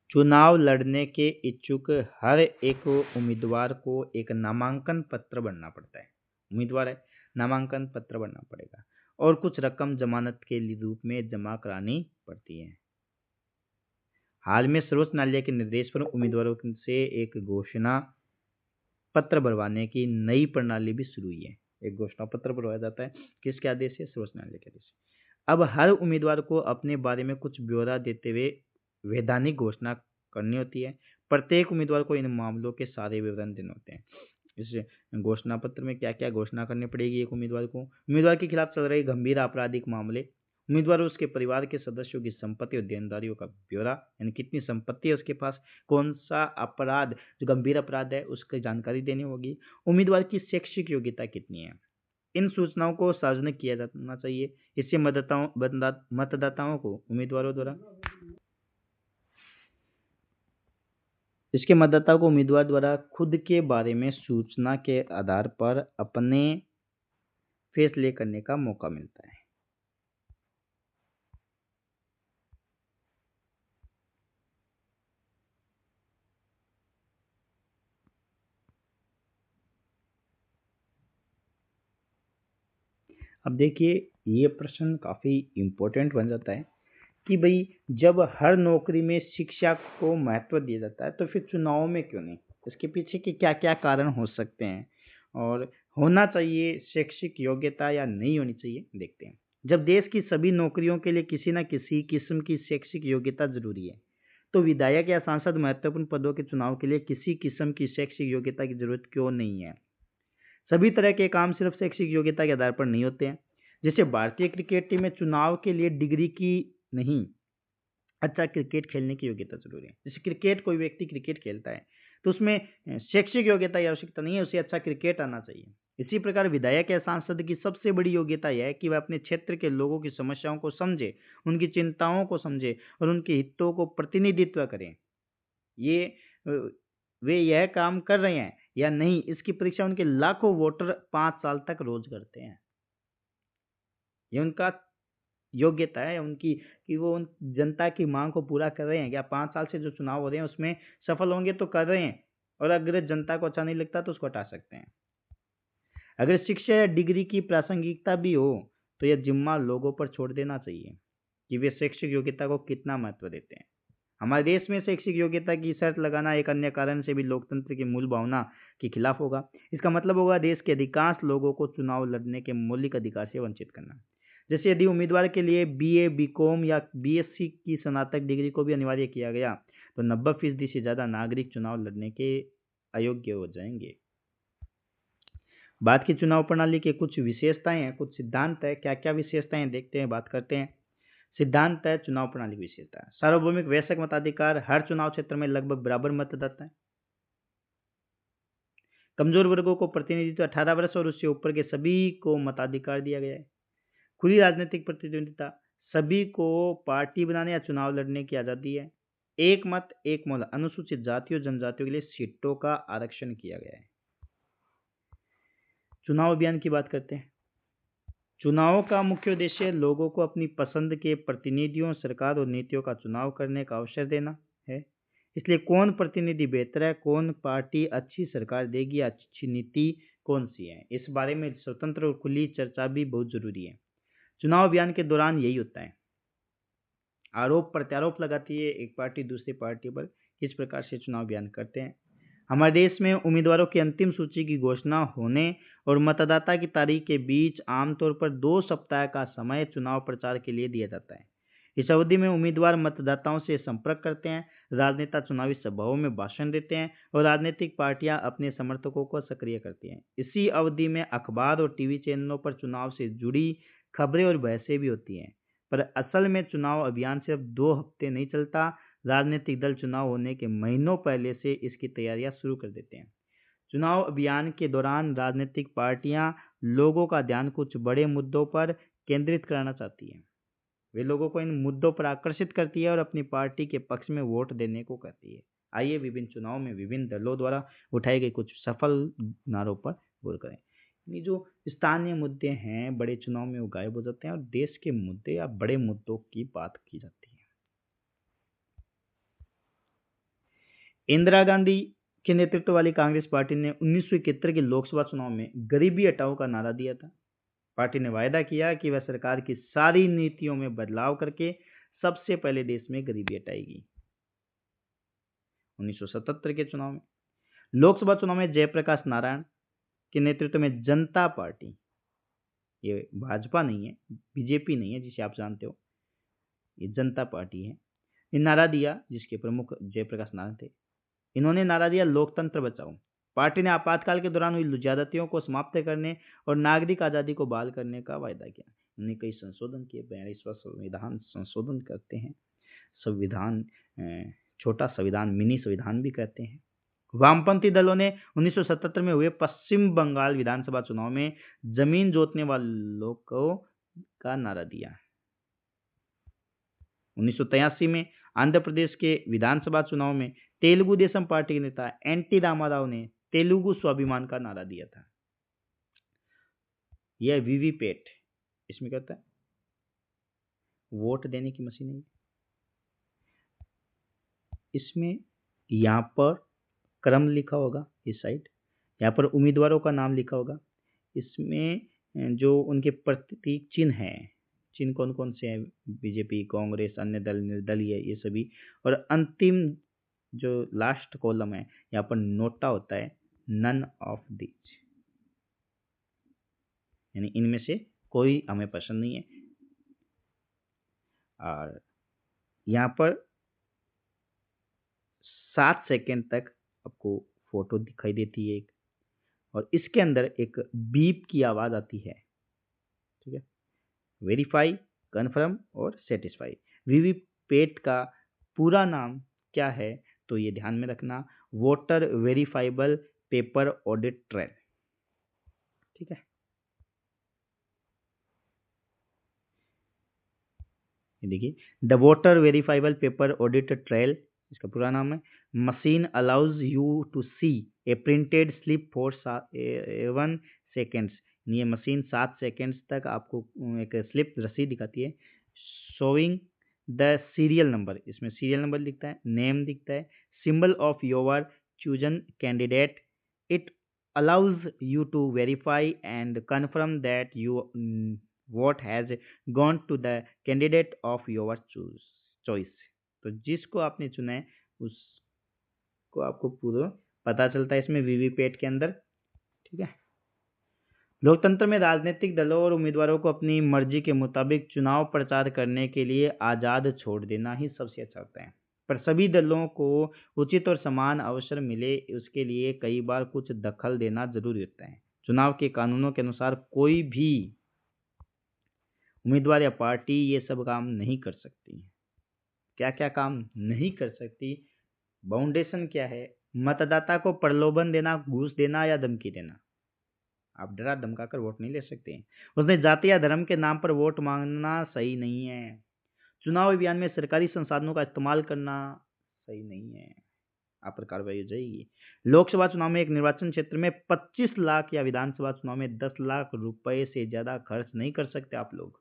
चुनाव लड़ने के इच्छुक हर एक उम्मीदवार को एक नामांकन पत्र भरना पड़ता है। उम्मीदवार है, नामांकन पत्र भरना पड़ेगा और कुछ रकम जमानत के रूप में जमा करानी पड़ती है। हाल में सर्वोच्च न्यायालय के निर्देश पर उम्मीदवारों से एक घोषणा पत्र भरवाने की नई प्रणाली भी शुरू हुई है। एक घोषणा पत्र भरवाया जाता है, किसके आदेश से, सर्वोच्च न्यायालय के आदेश से। अब हर उम्मीदवार को अपने बारे में कुछ ब्यौरा देते हुए वैधानिक घोषणा करनी होती है। प्रत्येक उम्मीदवार को इन मामलों के सारे विवरण देने होते हैं। इस घोषणा पत्र में क्या क्या घोषणा करनी पड़ेगी एक उम्मीदवार को, उम्मीदवार के खिलाफ चल रहे गंभीर आपराधिक मामले, उम्मीदवार और उसके परिवार के सदस्यों की संपत्ति और देनदारियों का ब्यौरा, यानी कितनी संपत्ति है उसके पास, कौन सा अपराध जो गंभीर अपराध है उसकी जानकारी देनी होगी, उम्मीदवार की शैक्षिक योग्यता कितनी है। इन सूचनाओं को सार्वजनिक किया जाना चाहिए। इससे मतदाताओं को उम्मीदवारों द्वारा इसके मतदाताओं को उम्मीदवार द्वारा खुद के बारे में सूचना के आधार पर अपने फैसले करने का मौका मिलता है। अब देखिए ये प्रश्न काफी इम्पोर्टेंट बन जाता है कि भाई जब हर नौकरी में शिक्षा को महत्व दिया जाता है तो फिर चुनाव में क्यों नहीं, इसके पीछे के क्या क्या कारण हो सकते हैं और होना चाहिए शैक्षिक योग्यता या नहीं होनी चाहिए, देखते हैं। जब देश की सभी नौकरियों के लिए किसी न किसी किस्म की शैक्षिक योग्यता जरूरी है तो विधायक या सांसद महत्वपूर्ण पदों के चुनाव के लिए किसी किस्म की शैक्षिक योग्यता की जरूरत क्यों नहीं है। सभी तरह के काम सिर्फ शैक्षिक योग्यता के आधार पर नहीं होते हैं। जैसे भारतीय क्रिकेट टीम में चुनाव के लिए डिग्री की नहीं, अच्छा क्रिकेट खेलने की योग्यता जरूरी है। जैसे क्रिकेट, कोई व्यक्ति क्रिकेट खेलता है तो उसमें शैक्षिक योग्यता की आवश्यकता नहीं है, उसे अच्छा क्रिकेट आना चाहिए। इसी प्रकार विधायक या सांसद की सबसे बड़ी योग्यता यह है कि वह अपने क्षेत्र के लोगों की समस्याओं को समझे, उनकी चिंताओं को समझे और उनके हितों को प्रतिनिधित्व करें। ये वे यह काम कर रहे हैं या नहीं, इसकी परीक्षा उनके लाखों वोटर 5 साल तक रोज करते हैं। ये उनका योग्यता है उनकी कि वो उन जनता की मांग को पूरा कर रहे हैं क्या। 5 साल से जो चुनाव हो रहे हैं उसमें सफल होंगे तो कर रहे हैं, और अगर जनता को अच्छा नहीं लगता तो उसको हटा सकते हैं। अगर शिक्षा या डिग्री की प्रासंगिकता भी हो तो यह जिम्मा लोगों पर छोड़ देना चाहिए कि वे शैक्षिक योग्यता को कितना महत्व देते हैं। हमारे देश में शैक्षिक योग्यता की शर्त लगाना एक अन्य कारण से भी लोकतंत्र की मूल भावना के खिलाफ होगा। इसका मतलब होगा देश के अधिकांश लोगों को चुनाव लड़ने के मौलिक अधिकार से वंचित करना। जैसे यदि उम्मीदवार के लिए बीए, बीकॉम या बीएससी की स्नातक डिग्री को भी अनिवार्य किया गया तो 90% से ज्यादा नागरिक चुनाव लड़ने के अयोग्य हो जाएंगे। बात की चुनाव प्रणाली के कुछ विशेषताएं हैं, कुछ सिद्धांत है, क्या क्या विशेषताएं देखते हैं, बात करते हैं। सिद्धांत है चुनाव प्रणाली की विशेषता, सार्वभौमिक वयस्क मताधिकार, हर चुनाव क्षेत्र में लगभग बराबर मतदाता है। कमजोर वर्गों को प्रतिनिधित्व, 18 वर्ष और उससे ऊपर के सभी को मताधिकार दिया गया है। खुली राजनीतिक प्रतिद्वंदिता, सभी को पार्टी बनाने या चुनाव लड़ने की आजादी है। एक मत एक मोल, अनुसूचित जातियों जनजातियों के लिए सीटों का आरक्षण किया गया है। चुनाव अभियान की बात करते हैं। चुनाव का मुख्य उद्देश्य लोगों को अपनी पसंद के प्रतिनिधियों, सरकार और नीतियों का चुनाव करने का अवसर देना है। इसलिए कौन प्रतिनिधि बेहतर है, कौन पार्टी अच्छी सरकार देगी, अच्छी नीति कौन सी है, इस बारे में स्वतंत्र और खुली चर्चा भी बहुत जरूरी है। चुनाव अभियान के दौरान यही होता है। आरोप प्रत्यारोप लगाती है एक पार्टी दूसरी पार्टी पर, किस प्रकार से चुनाव अभियान करते हैं। हमारे देश में उम्मीदवारों की अंतिम सूची की घोषणा होने और मतदाता की तारीख के बीच आमतौर पर 2 सप्ताह का समय चुनाव प्रचार के लिए दिया जाता है। इस अवधि में उम्मीदवार मतदाताओं से संपर्क करते हैं, राजनेता चुनावी सभाओं में भाषण देते हैं और राजनीतिक पार्टियां अपने समर्थकों को सक्रिय करती हैं। इसी अवधि में अखबार और टीवी चैनलों पर चुनाव से जुड़ी खबरें और बहसें भी होती हैं। पर असल में चुनाव अभियान सिर्फ 2 हफ्ते नहीं चलता। राजनीतिक दल चुनाव होने के महीनों पहले से इसकी तैयारियां शुरू कर देते हैं। चुनाव अभियान के दौरान राजनीतिक पार्टियां लोगों का ध्यान कुछ बड़े मुद्दों पर केंद्रित करना चाहती हैं। वे लोगों को इन मुद्दों पर आकर्षित करती है और अपनी पार्टी के पक्ष में वोट देने को कहती है। आइए विभिन्न चुनाव में विभिन्न दलों द्वारा उठाए गए कुछ सफल नारों पर गौर करें। ये जो स्थानीय मुद्दे हैं बड़े चुनाव में वो गायब हो जाते हैं और देश के मुद्दे या बड़े मुद्दों की बात की जाती है। इंदिरा गांधी के नेतृत्व वाली कांग्रेस पार्टी ने 1971 के लोकसभा चुनाव में गरीबी हटाओ का नारा दिया था। पार्टी ने वायदा किया कि वह सरकार की सारी नीतियों में बदलाव करके सबसे पहले देश में गरीबी हटाएगी। 1977 के चुनाव में लोकसभा चुनाव में जयप्रकाश नारायण के नेतृत्व में जनता पार्टी, ये भाजपा नहीं है, बीजेपी नहीं है जिसे आप जानते हो, ये जनता पार्टी है, ये नारा दिया जिसके प्रमुख जयप्रकाश नारायण थे। इन्होंने नारा दिया लोकतंत्र बचाओ। पार्टी ने आपातकाल के दौरान हुई ज्यादतियों को समाप्त करने और नागरिक आज़ादी को बहाल करने का वायदा किया। उन्होंने कई संशोधन किए, 42वां संविधान संशोधन करते हैं। संविधान छोटा संविधान, मिनी संविधान भी कहते हैं। वामपंथी दलों ने 1977 में हुए पश्चिम बंगाल विधानसभा चुनाव में जमीन जोतने वालों को का नारा दिया। 1983 में आंध्र प्रदेश के विधानसभा चुनाव में तेलुगु देशम पार्टी के नेता एनटी रामाराव ने तेलुगु स्वाभिमान का नारा दिया था। यह वीवीपैट, इसमें कहता है वोट देने की मशीन है। इसमें यहाँ पर क्रम लिखा होगा, इस साइड यहाँ पर उम्मीदवारों का नाम लिखा होगा। इसमें जो उनके प्रतीक चिन्ह हैं, चिन्ह कौन कौन से हैं, बीजेपी, कांग्रेस, अन्य दल, निर्दलीय, ये सभी। और अंतिम जो लास्ट कॉलम है यहाँ पर नोटा होता है, नन ऑफ दिस, यानी इनमें से कोई हमें पसंद नहीं है। और यहाँ पर 7 सेकेंड तक आपको फोटो दिखाई देती है एक, और इसके अंदर एक बीप की आवाज आती है। ठीक है, वेरीफाई, कन्फर्म और सेटिस्फाई। वीवीपैट का पूरा नाम क्या है तो ये ध्यान में रखना, voter verifiable paper audit trail. ठीक है, ये देखिए, the voter verifiable paper audit trail, इसका पूरा नाम है। Machine allows you to see a printed slip for 7 seconds. ये मशीन 7 सेकेंड्स तक आपको एक स्लिप रसीद दिखाती है। शोइंग द सीरियल नंबर, इसमें सीरियल नंबर दिखता है, नेम दिखता है, symbol of your chosen candidate. It allows you to verify and confirm that you vote has gone to the candidate of your choice. तो जिसको आपने चुना है उसको आपको पूरा पता चलता है इसमें वीवीपैट के अंदर। ठीक है, लोकतंत्र में राजनीतिक दलों और उम्मीदवारों को अपनी मर्जी के मुताबिक चुनाव प्रचार करने के लिए आज़ाद छोड़ देना ही सबसे अच्छा होता है, पर सभी दलों को उचित और समान अवसर मिले उसके लिए कई बार कुछ दखल देना जरूरी होता है। चुनाव के कानूनों के अनुसार कोई भी उम्मीदवार या पार्टी ये सब काम नहीं कर सकती। क्या क्या काम नहीं कर सकती? बाउंडेशन क्या है? मतदाता को प्रलोभन देना, घूस देना या धमकी देना। आप डरा धमका कर वोट नहीं ले सकते। उसने जाति या धर्म के नाम पर वोट मांगना सही नहीं है। चुनाव अभियान में सरकारी संसाधनों का इस्तेमाल करना सही नहीं है, आप पर कार्रवाई हो जाएगी। लोकसभा चुनाव में एक निर्वाचन क्षेत्र में 25 लाख या विधानसभा चुनाव में 10 लाख रुपए से ज्यादा खर्च नहीं कर सकते आप लोग।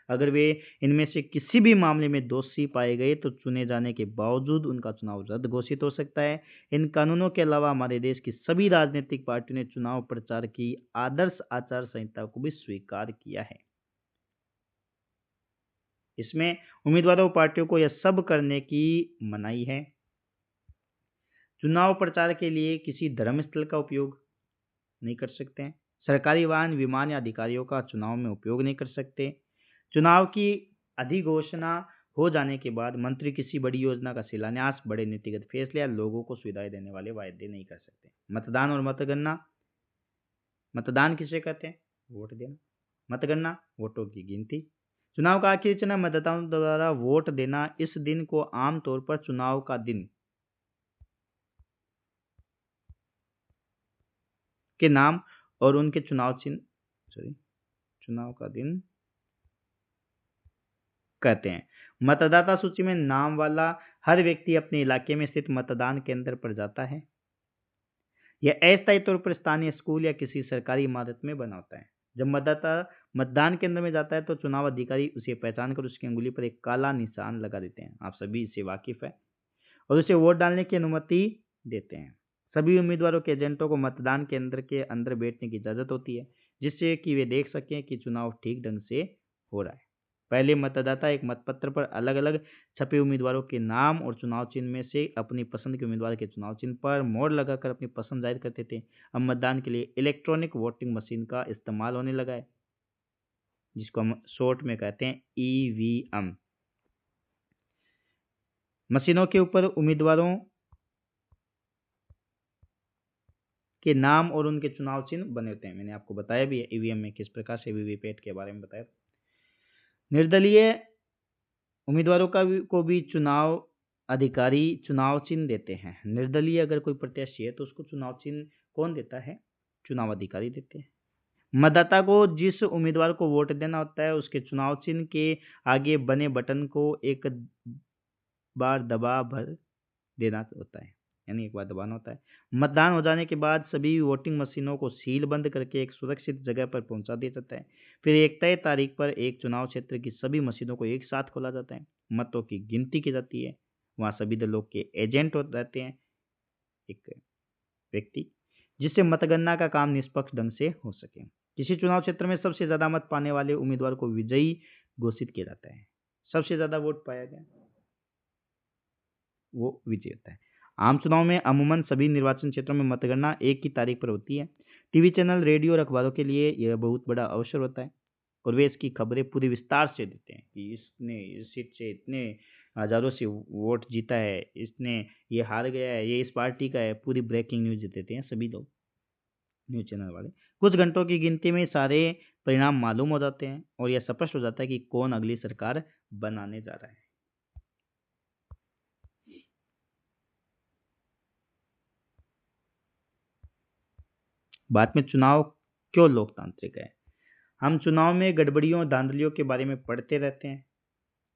अगर वे इनमें से किसी भी मामले में दोषी पाए गए तो चुने जाने के बावजूद उनका चुनाव रद्द घोषित हो सकता है। इन कानूनों के अलावा हमारे देश की सभी राजनीतिक पार्टियों ने चुनाव प्रचार की आदर्श आचार संहिता को भी स्वीकार किया है। इसमें उम्मीदवारों और पार्टियों को यह सब करने की मनाही है। चुनाव प्रचार के लिए किसी धर्मस्थल का उपयोग नहीं कर सकते हैं। सरकारी वाहन, विमान या अधिकारियों का चुनाव में उपयोग नहीं कर सकते। चुनाव की अधिघोषणा हो जाने के बाद मंत्री किसी बड़ी योजना का शिलान्यास, बड़े नीतिगत फैसले या लोगों को सुविधाएं देने वाले वायदे नहीं कर सकते। मतदान और मतगणना। मतदान किसे कहते हैं? वोट देना। मतगणना, वोटों की गिनती। चुनाव का आखिरी चरण मतदाताओं द्वारा वोट देना। इस दिन को आमतौर पर चुनाव का दिन के नाम और उनके चुनाव चिन्ह चुनाव का दिन कहते हैं। मतदाता सूची में नाम वाला हर व्यक्ति अपने इलाके में स्थित मतदान केंद्र पर जाता है। यह अस्थायी तौर पर स्थानीय स्कूल या किसी सरकारी इमारत में बना होता है। जब मतदाता मतदान केंद्र में जाता है तो चुनाव अधिकारी उसे पहचान कर उसकी अंगुली पर एक काला निशान लगा देते हैं। आप सभी इससे वाकिफ है और उसे वोट डालने की अनुमति देते हैं। सभी उम्मीदवारों के एजेंटों को मतदान केंद्र के अंदर बैठने की इजाजत होती है, जिससे कि वे देख सकें कि चुनाव ठीक ढंग से हो रहा है। पहले मतदाता एक मतपत्र पर अलग अलग छपे उम्मीदवारों के नाम और चुनाव चिन्ह में से अपनी पसंद के उम्मीदवार के चुनाव चिन्ह पर मोहर लगाकर अपनी पसंद जाहिर करते थे। अब मतदान के लिए इलेक्ट्रॉनिक वोटिंग मशीन का इस्तेमाल होने लगा है, जिसको हम शॉर्ट में कहते हैं ईवीएम। मशीनों के ऊपर उम्मीदवारों के नाम और उनके चुनाव चिन्ह बने होते हैं। मैंने आपको बताया भी है ईवीएम में किस प्रकार से वीवीपैट के बारे में बताया। निर्दलीय उम्मीदवारों को भी चुनाव अधिकारी चुनाव चिन्ह देते हैं। निर्दलीय अगर कोई प्रत्याशी है तो उसको चुनाव चिन्ह कौन देता है? चुनाव अधिकारी देते हैं। मतदाता को जिस उम्मीदवार को वोट देना होता है उसके चुनाव चिन्ह के आगे बने बटन को एक बार दबा भर देना होता है, यानी एक बार दबाना होता है। मतदान हो जाने के बाद सभी वोटिंग मशीनों को सील बंद करके एक सुरक्षित जगह पर पहुंचा दिया जाता है। फिर एक तय तारीख पर एक चुनाव क्षेत्र की सभी मशीनों को एक साथ खोला जाता है। मतों की गिनती की जाती है। वहां सभी दलों के एजेंट रहते हैं, एक व्यक्ति, जिससे मतगणना का काम निष्पक्ष ढंग से हो सके। किसी चुनाव क्षेत्र में सबसे ज्यादा मत पाने वाले उम्मीदवार को विजयी घोषित किया जाता है। सबसे ज्यादा वोट पाया गया वो विजयी होता है। आम चुनाव में अमूमन सभी निर्वाचन क्षेत्रों में मतगणना एक ही तारीख पर होती है। टीवी चैनल, रेडियो और अखबारों के लिए यह बहुत बड़ा अवसर होता है और वे इसकी खबरें पूरी विस्तार से देते हैं कि इसने इस सीट से इतने हजारों से वोट जीता है, इसने ये हार गया है, ये इस पार्टी का है। पूरी ब्रेकिंग न्यूज देते हैं सभी लोग, न्यूज चैनल वाले। कुछ घंटों की गिनती में सारे परिणाम मालूम हो जाते हैं और यह स्पष्ट हो जाता है कि कौन अगली सरकार बनाने जा रहा है। बाद में चुनाव क्यों लोकतांत्रिक है? हम चुनाव में गड़बड़ियों धांधलियों के बारे में पढ़ते रहते हैं।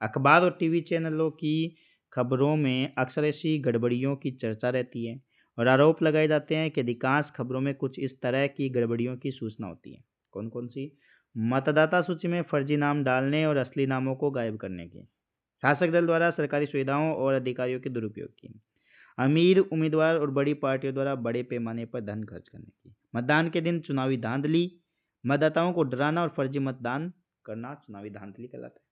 अखबार और टीवी चैनलों की खबरों में अक्सर ऐसी गड़बड़ियों की चर्चा रहती है और आरोप लगाए जाते हैं कि अधिकांश खबरों में कुछ इस तरह की गड़बड़ियों की सूचना होती है। कौन कौन सी? मतदाता सूची में फर्जी नाम डालने और असली नामों को गायब करने की, शासक दल द्वारा सरकारी सुविधाओं और अधिकारियों के दुरुपयोग की, अमीर उम्मीदवार और बड़ी पार्टियों द्वारा बड़े पैमाने पर धन खर्च करने की, मतदान के दिन चुनावी धांधली, मतदाताओं को डराना और फर्जी मतदान करना चुनावी धांधली कहलाता है।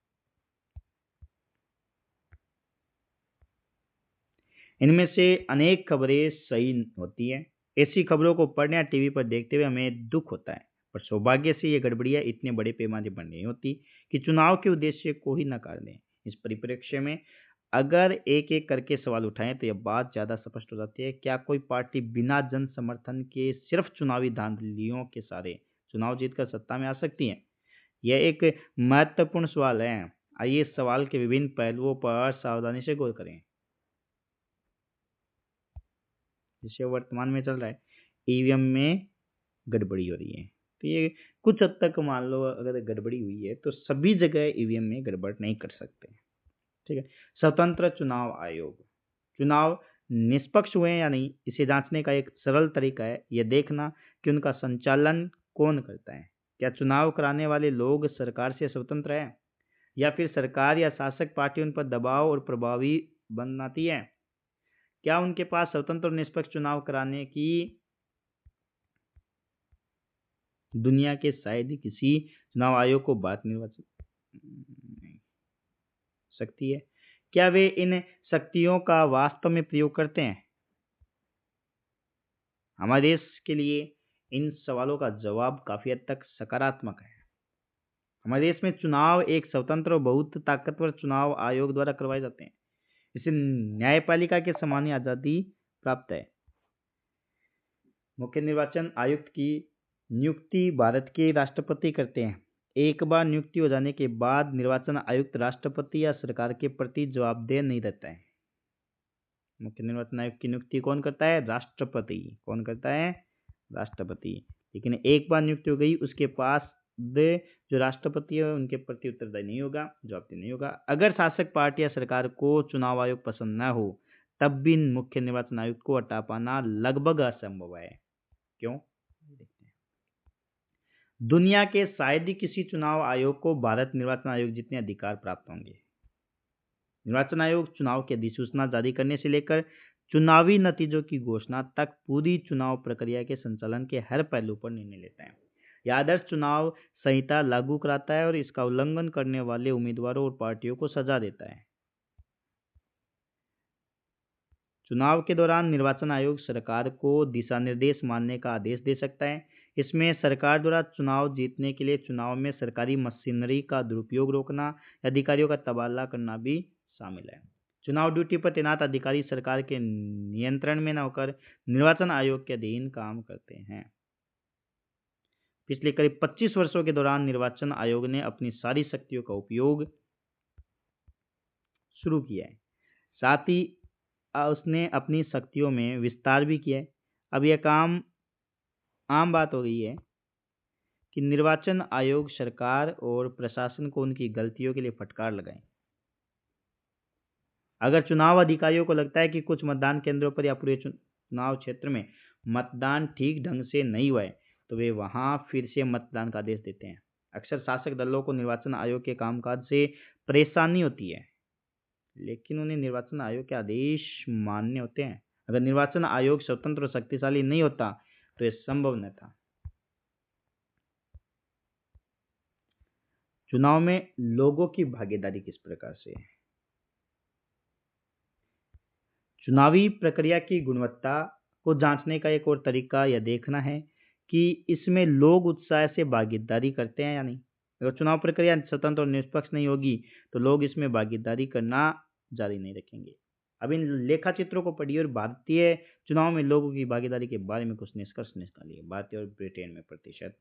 इनमें से अनेक खबरें सही होती हैं। ऐसी खबरों को पढ़ने या टीवी पर देखते हुए हमें दुख होता है, पर सौभाग्य से ये गड़बड़ियां इतने बड़े पैमाने पर नहीं होती कि चुनाव के उद्देश्य को ही नकार दें। इस परिप्रेक्ष्य में अगर एक एक करके सवाल उठाएं तो यह बात ज़्यादा स्पष्ट हो जाती है। क्या कोई पार्टी बिना जन समर्थन के सिर्फ चुनावी धांधलियों के सारे चुनाव जीतकर सत्ता में आ सकती है? यह एक महत्वपूर्ण सवाल है। आइए इस सवाल के विभिन्न पहलुओं पर सावधानी से गौर करें। जिससे वर्तमान में चल रहा है, ईवीएम में गड़बड़ी हो रही है, तो ये कुछ हद तक मान लो अगर गड़बड़ी हुई है तो सभी जगह ईवीएम में गड़बड़ नहीं कर सकते। ठीक है। स्वतंत्र चुनाव आयोग। चुनाव निष्पक्ष हुए या नहीं इसे जांचने का एक सरल तरीका है यह देखना कि उनका संचालन कौन करता है। क्या चुनाव कराने वाले लोग सरकार से स्वतंत्र है या फिर सरकार या शासक पार्टी उन पर दबाव और प्रभावी बनाती है? क्या उनके पास स्वतंत्र और निष्पक्ष चुनाव कराने की दुनिया के शायद ही किसी चुनाव आयोग को बात निर्वाचन शक्ति है, क्या वे इन शक्तियों का वास्तव में प्रयोग करते हैं? हमारे देश के लिए इन सवालों का जवाब काफी हद तक सकारात्मक है। हमारे देश में चुनाव एक स्वतंत्र और बहुत ताकतवर चुनाव आयोग द्वारा करवाए जाते हैं। इसे न्यायपालिका के समान ही आजादी प्राप्त है। मुख्य निर्वाचन आयुक्त की नियुक्ति भारत के राष्ट्रपति करते हैं। एक बार नियुक्ति हो जाने के बाद निर्वाचन आयुक्त राष्ट्रपति या सरकार के प्रति जवाबदेह नहीं रहता है। मुख्य निर्वाचन आयुक्त की नियुक्ति कौन करता है? राष्ट्रपति। कौन करता है? राष्ट्रपति। लेकिन एक बार नियुक्ति हो गई, उसके पास जो राष्ट्रपति है उनके प्रति उत्तरदायी नहीं होगा, जवाबदेह नहीं होगा। अगर शासक पार्टी या सरकार को चुनाव आयोग पसंद न हो, तब भी मुख्य निर्वाचन आयुक्त को हटा पाना लगभग असंभव है। क्यों? देखते हैं। दुनिया के शायद ही किसी चुनाव आयोग को भारत निर्वाचन आयोग जितने अधिकार प्राप्त होंगे। निर्वाचन आयोग चुनाव की अधिसूचना जारी करने से लेकर चुनावी नतीजों की घोषणा तक पूरी चुनाव प्रक्रिया के संचालन के हर पहलू पर निर्णय लेता है। यह आदर्श चुनाव संहिता लागू कराता है और इसका उल्लंघन करने वाले उम्मीदवारों और पार्टियों को सजा देता है। चुनाव के दौरान निर्वाचन आयोग सरकार को दिशा निर्देश मानने का आदेश दे सकता है। इसमें सरकार द्वारा चुनाव जीतने के लिए चुनाव में सरकारी मशीनरी का दुरुपयोग रोकना, अधिकारियों का तबादला करना भी शामिल है। चुनाव ड्यूटी पर तैनात अधिकारी सरकार के नियंत्रण में न होकर निर्वाचन आयोग के अधीन काम करते हैं। पिछले करीब 25 वर्षों के दौरान निर्वाचन आयोग ने अपनी सारी शक्तियों का उपयोग शुरू किया है। साथ ही उसने अपनी शक्तियों में विस्तार भी किया है। अब यह काम आम बात हो गई है कि निर्वाचन आयोग सरकार और प्रशासन को उनकी गलतियों के लिए फटकार लगाए। अगर चुनाव अधिकारियों को लगता है कि कुछ मतदान केंद्रों पर या पूरे चुनाव क्षेत्र में मतदान ठीक ढंग से नहीं हुआ है, तो वे वहां फिर से मतदान का आदेश देते हैं। अक्सर शासक दलों को निर्वाचन आयोग के कामकाज से परेशानी होती है, लेकिन उन्हें निर्वाचन आयोग के आदेश मानने होते हैं। अगर निर्वाचन आयोग स्वतंत्र और शक्तिशाली नहीं होता तो यह संभव न था। चुनाव में लोगों की भागीदारी किस प्रकार से है? चुनावी प्रक्रिया की गुणवत्ता को जांचने का एक और तरीका यह देखना है कि इसमें लोग उत्साह से भागीदारी करते हैं या नहीं। अगर चुनाव प्रक्रिया स्वतंत्र और निष्पक्ष नहीं होगी तो लोग इसमें भागीदारी करना जारी नहीं रखेंगे। अब इन लेखा चित्रों को पढ़िए और भारतीय चुनाव में लोगों की भागीदारी के बारे में कुछ निष्कर्ष निकालिए। भारतीय और ब्रिटेन में प्रतिशत।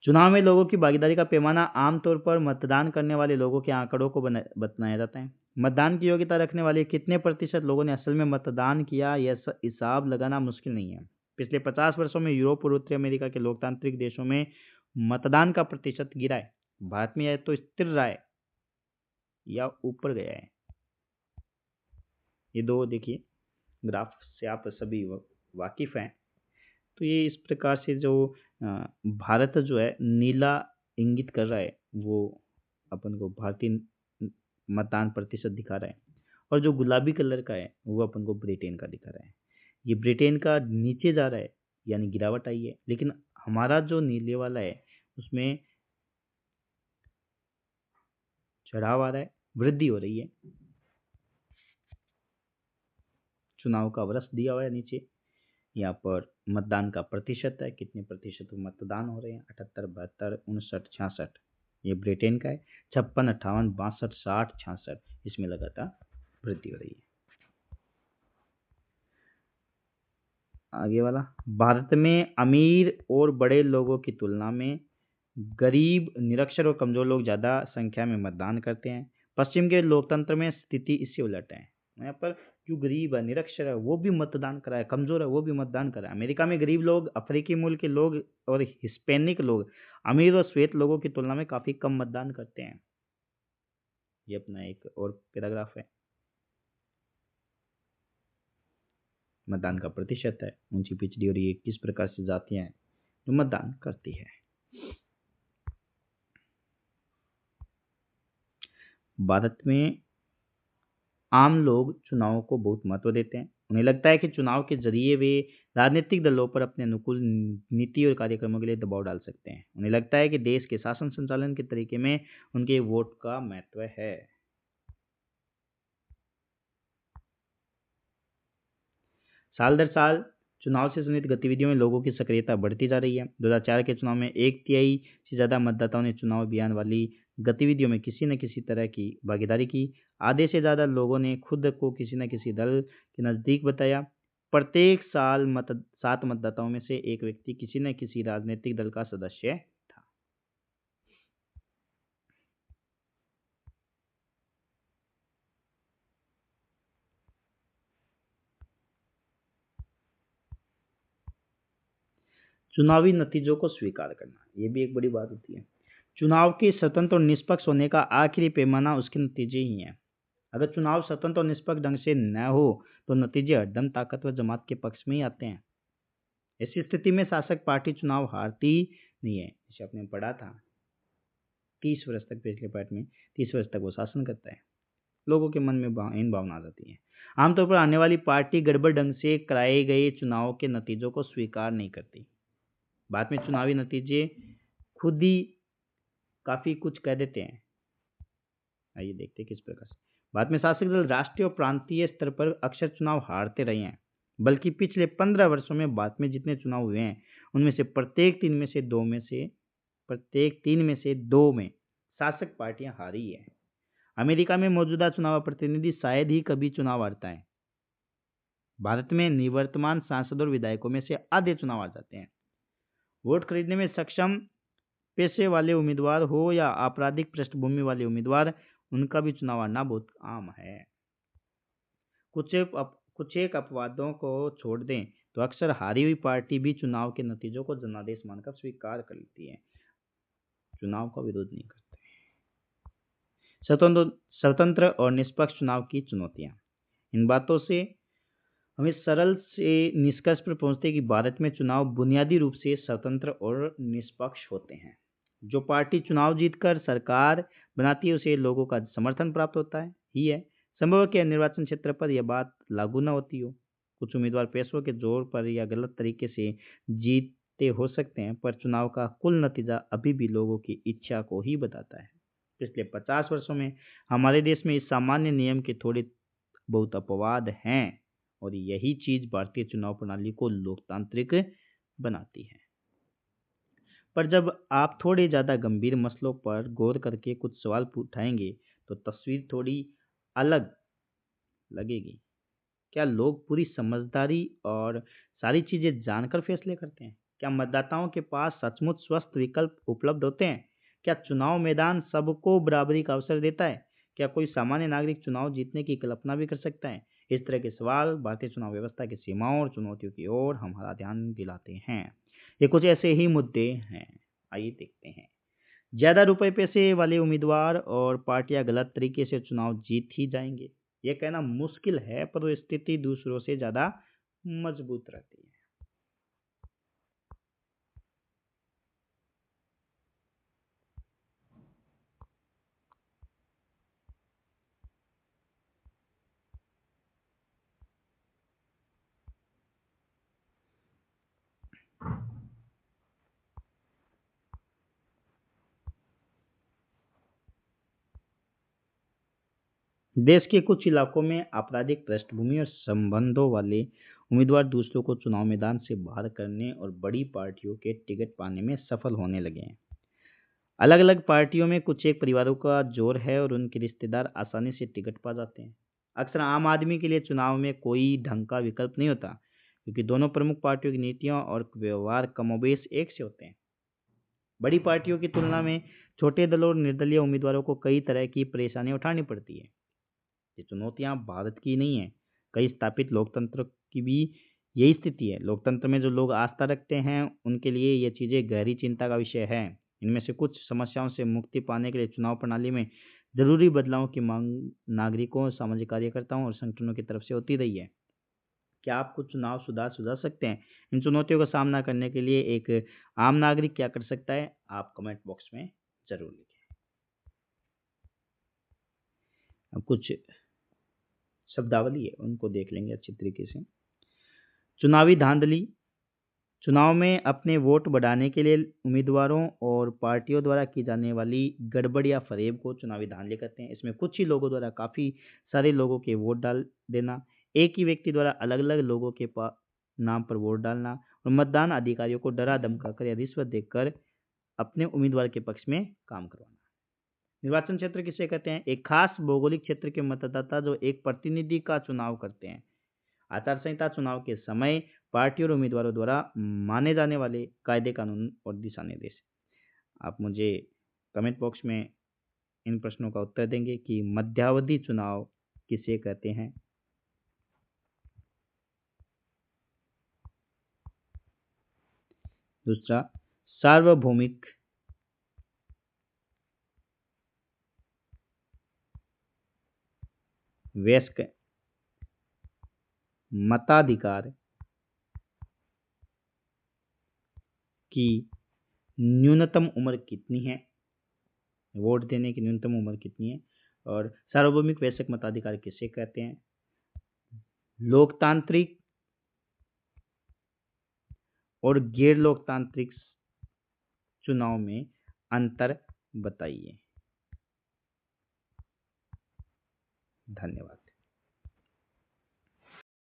चुनाव में लोगों की भागीदारी का पैमाना आमतौर पर मतदान करने वाले लोगों के आंकड़ों को बताया जाता है। मतदान की योग्यता रखने वाले कितने प्रतिशत लोगों ने असल में मतदान किया, यह हिसाब लगाना मुश्किल नहीं है। पिछले 50 वर्षों में यूरोप और उत्तरी अमेरिका के लोकतांत्रिक देशों में मतदान का प्रतिशत गिरा है। भारत में यह तो स्थिर रहा है या ऊपर गया है। ये दो देखिए ग्राफ से आप सभी वाकिफ हैं। तो ये इस प्रकार से जो भारत जो है नीला इंगित कर रहा है वो अपन को भारतीय मतदान प्रतिशत दिखा रहा है, और जो गुलाबी कलर का है वो अपन को ब्रिटेन का दिखा रहा है। ये ब्रिटेन का नीचे जा रहा है यानी गिरावट आई है, लेकिन हमारा जो नीले वाला है उसमें चढ़ाव आ रहा है, वृद्धि हो रही है। चुनाव का वर्ष दिया हुआ है नीचे, यहाँ पर मतदान का प्रतिशत है, कितने प्रतिशत मतदान हो रहे हैं, 78, 72, 59, 66। ये ब्रिटेन का है। 56, 58, 62, 60, 66, इसमें लगातार वृद्धि हो रही है। आगे वाला, भारत में अमीर और बड़े लोगों की तुलना में गरीब, निरक्षर और कमजोर लोग ज्यादा संख्या में मतदान करते हैं। पश्चिम के लोकतंत्र में स्थिति इससे उलट है। यहाँ पर जो गरीब है, निरक्षर है, वो भी मतदान करा है, कमजोर है वो भी मतदान करा है। अमेरिका में गरीब लोग, अफ्रीकी मूल के लोग और हिस्पैनिक लोग अमीर और श्वेत लोगों की तुलना में काफी कम मतदान करते हैं। ये अपना एक और पैराग्राफ है। मतदान का प्रतिशत है, ऊंची पिछड़ी और ये किस प्रकार से जातियां हैं जो मतदान करती है। भारत में आम लोग चुनाव को बहुत महत्व देते हैं। उन्हें लगता है कि चुनाव के जरिए वे राजनीतिक दलों पर अपने अनुकूल नीति और कार्यक्रमों के लिए दबाव डाल सकते हैं। उन्हें लगता है कि देश के शासन संचालन के तरीके में उनके वोट का महत्व है। साल दर साल चुनाव से संबंधित गतिविधियों में लोगों की सक्रियता बढ़ती जा रही है। 2004 के चुनाव में एक तिहाई से ज़्यादा मतदाताओं ने चुनाव अभियान वाली गतिविधियों में किसी न किसी तरह की भागीदारी की। आधे से ज़्यादा लोगों ने खुद को किसी न किसी दल के नज़दीक बताया। प्रत्येक साल 7 मतदाताओं में से एक व्यक्ति किसी न किसी राजनीतिक दल का सदस्य था। चुनावी नतीजों को स्वीकार करना, ये भी एक बड़ी बात होती है। चुनाव के स्वतंत्र और निष्पक्ष होने का आखिरी पैमाना उसके नतीजे ही हैं। अगर चुनाव स्वतंत्र और निष्पक्ष ढंग से न हो तो नतीजे हरदम ताकतवर जमात के पक्ष में ही आते हैं। ऐसी स्थिति में शासक पार्टी चुनाव हारती नहीं है। जैसे आपने पढ़ा था 30 वर्ष तक, पिछले पार्ट में 30 वर्ष तक वो शासन करता है। लोगों के मन में इन भावना आ जाती है। आमतौर पर आने वाली पार्टी गड़बड़ ढंग से कराए गए चुनाव के नतीजों को स्वीकार नहीं करती। बाद में चुनावी नतीजे खुद ही काफी कुछ कह देते हैं। आइए देखते हैं किस प्रकार से। बाद में शासक दल राष्ट्रीय और प्रांतीय स्तर पर अक्सर चुनाव हारते रहे हैं। बल्कि पिछले 15 वर्षों में बाद में जितने चुनाव हुए हैं उनमें से प्रत्येक 3 में से 2 में शासक पार्टियां हारी है। अमेरिका में मौजूदा चुनाव प्रतिनिधि शायद ही कभी चुनाव हारता है। भारत में निवर्तमान सांसद और विधायकों में से आधे चुनाव हार जाते हैं। वोट खरीदने में सक्षम पेशे वाले उम्मीदवार हो या आपराधिक पृष्ठभूमि वाले उम्मीदवार, उनका भी चुनाव हारना बहुत आम है। कुछ एक अपवादों को छोड़ दें तो अक्सर हारी हुई पार्टी भी चुनाव के नतीजों को जनादेश मानकर स्वीकार कर लेती है, चुनाव का विरोध नहीं करती। स्वतंत्र और निष्पक्ष चुनाव की चुनौतियां। इन बातों से हम इस सरल से निष्कर्ष पर पहुंचते हैं कि भारत में चुनाव बुनियादी रूप से स्वतंत्र और निष्पक्ष होते हैं। जो पार्टी चुनाव जीतकर सरकार बनाती है उसे लोगों का समर्थन प्राप्त होता है ही है। संभव है कि निर्वाचन क्षेत्र पर यह बात लागू न होती हो। कुछ उम्मीदवार पैसों के जोर पर या गलत तरीके से जीतते हो सकते हैं, पर चुनाव का कुल नतीजा अभी भी लोगों की इच्छा को ही बताता है। पिछले 50 वर्षों में हमारे देश में इस सामान्य नियम के थोड़े बहुत अपवाद हैं और यही चीज भारतीय चुनाव प्रणाली को लोकतांत्रिक बनाती है। पर जब आप थोड़े ज़्यादा गंभीर मसलों पर गौर करके कुछ सवाल उठाएंगे तो तस्वीर थोड़ी अलग लगेगी। क्या लोग पूरी समझदारी और सारी चीज़ें जानकर फैसले करते हैं? क्या मतदाताओं के पास सचमुच स्वस्थ विकल्प उपलब्ध होते हैं? क्या चुनाव मैदान सबको बराबरी का अवसर देता है? क्या कोई सामान्य नागरिक चुनाव जीतने की कल्पना भी कर सकता है? इस तरह के सवाल भारतीय चुनाव व्यवस्था की सीमाओं और चुनौतियों की ओर हमारा ध्यान दिलाते हैं। ये कुछ ऐसे ही मुद्दे हैं, आइए देखते हैं। ज्यादा रुपए पैसे वाले उम्मीदवार और पार्टियां गलत तरीके से चुनाव जीत ही जाएंगे, ये कहना मुश्किल है, पर वो स्थिति दूसरों से ज्यादा मजबूत रहती है। देश के कुछ इलाकों में आपराधिक पृष्ठभूमि और संबंधों वाले उम्मीदवार दूसरों को चुनाव मैदान से बाहर करने और बड़ी पार्टियों के टिकट पाने में सफल होने लगे हैं। अलग अलग पार्टियों में कुछ एक परिवारों का जोर है और उनके रिश्तेदार आसानी से टिकट पा जाते हैं। अक्सर आम आदमी के लिए चुनाव में कोई ढंग का विकल्प नहीं होता, क्योंकि दोनों प्रमुख पार्टियों की नीतियां और व्यवहार कमोबेश एक से होते हैं। बड़ी पार्टियों की तुलना में छोटे दलों और निर्दलीय उम्मीदवारों को कई तरह की परेशानियां उठानी पड़ती है। ये चुनौतियां भारत की नहीं है, कई स्थापित लोकतंत्र की भी यही स्थिति है। लोकतंत्र में जो लोग आस्था रखते हैं उनके लिए ये चीजें गहरी चिंता का विषय है। इनमें से कुछ समस्याओं से मुक्ति पाने के लिए चुनाव प्रणाली में जरूरी बदलावों की मांग नागरिकों, सामाजिक कार्यकर्ताओं और संगठनों की तरफ से होती रही है। क्या आप कुछ चुनाव सुधार सुझा सकते हैं? इन चुनौतियों का सामना करने के लिए एक आम नागरिक क्या कर सकता है? आप कमेंट बॉक्स में जरूर लिखें। अब कुछ शब्दावली है उनको देख लेंगे अच्छी तरीके से। चुनावी धांधली। चुनाव में अपने वोट बढ़ाने के लिए उम्मीदवारों और पार्टियों द्वारा की जाने वाली गड़बड़ या फरेब को चुनावी धांधली कहते हैं। इसमें कुछ ही लोगों द्वारा काफ़ी सारे लोगों के वोट डाल देना, एक ही व्यक्ति द्वारा अलग-अलग लोगों के नाम पर वोट डालना और मतदान अधिकारियों को डरा धमकाकर या रिश्वत देकर अपने उम्मीदवार के पक्ष में काम करवाना। निर्वाचन क्षेत्र किसे कहते हैं? एक खास भौगोलिक क्षेत्र के मतदाता जो एक प्रतिनिधि का चुनाव करते हैं। आचार संहिता चुनाव के समय पार्टी और उम्मीदवारों द्वारा माने जाने वाले कायदे कानून और दिशा निर्देश। आप मुझे कमेंट बॉक्स में इन प्रश्नों का उत्तर देंगे कि मध्यावधि चुनाव किसे कहते हैं। दूसरा, सार्वभौमिक वयस्क मताधिकार की न्यूनतम उम्र कितनी है? वोट देने की न्यूनतम उम्र कितनी है? और सार्वभौमिक वयस्क मताधिकार किसे कहते हैं? लोकतांत्रिक और गैर लोकतांत्रिक चुनाव में अंतर बताइए। धन्यवाद।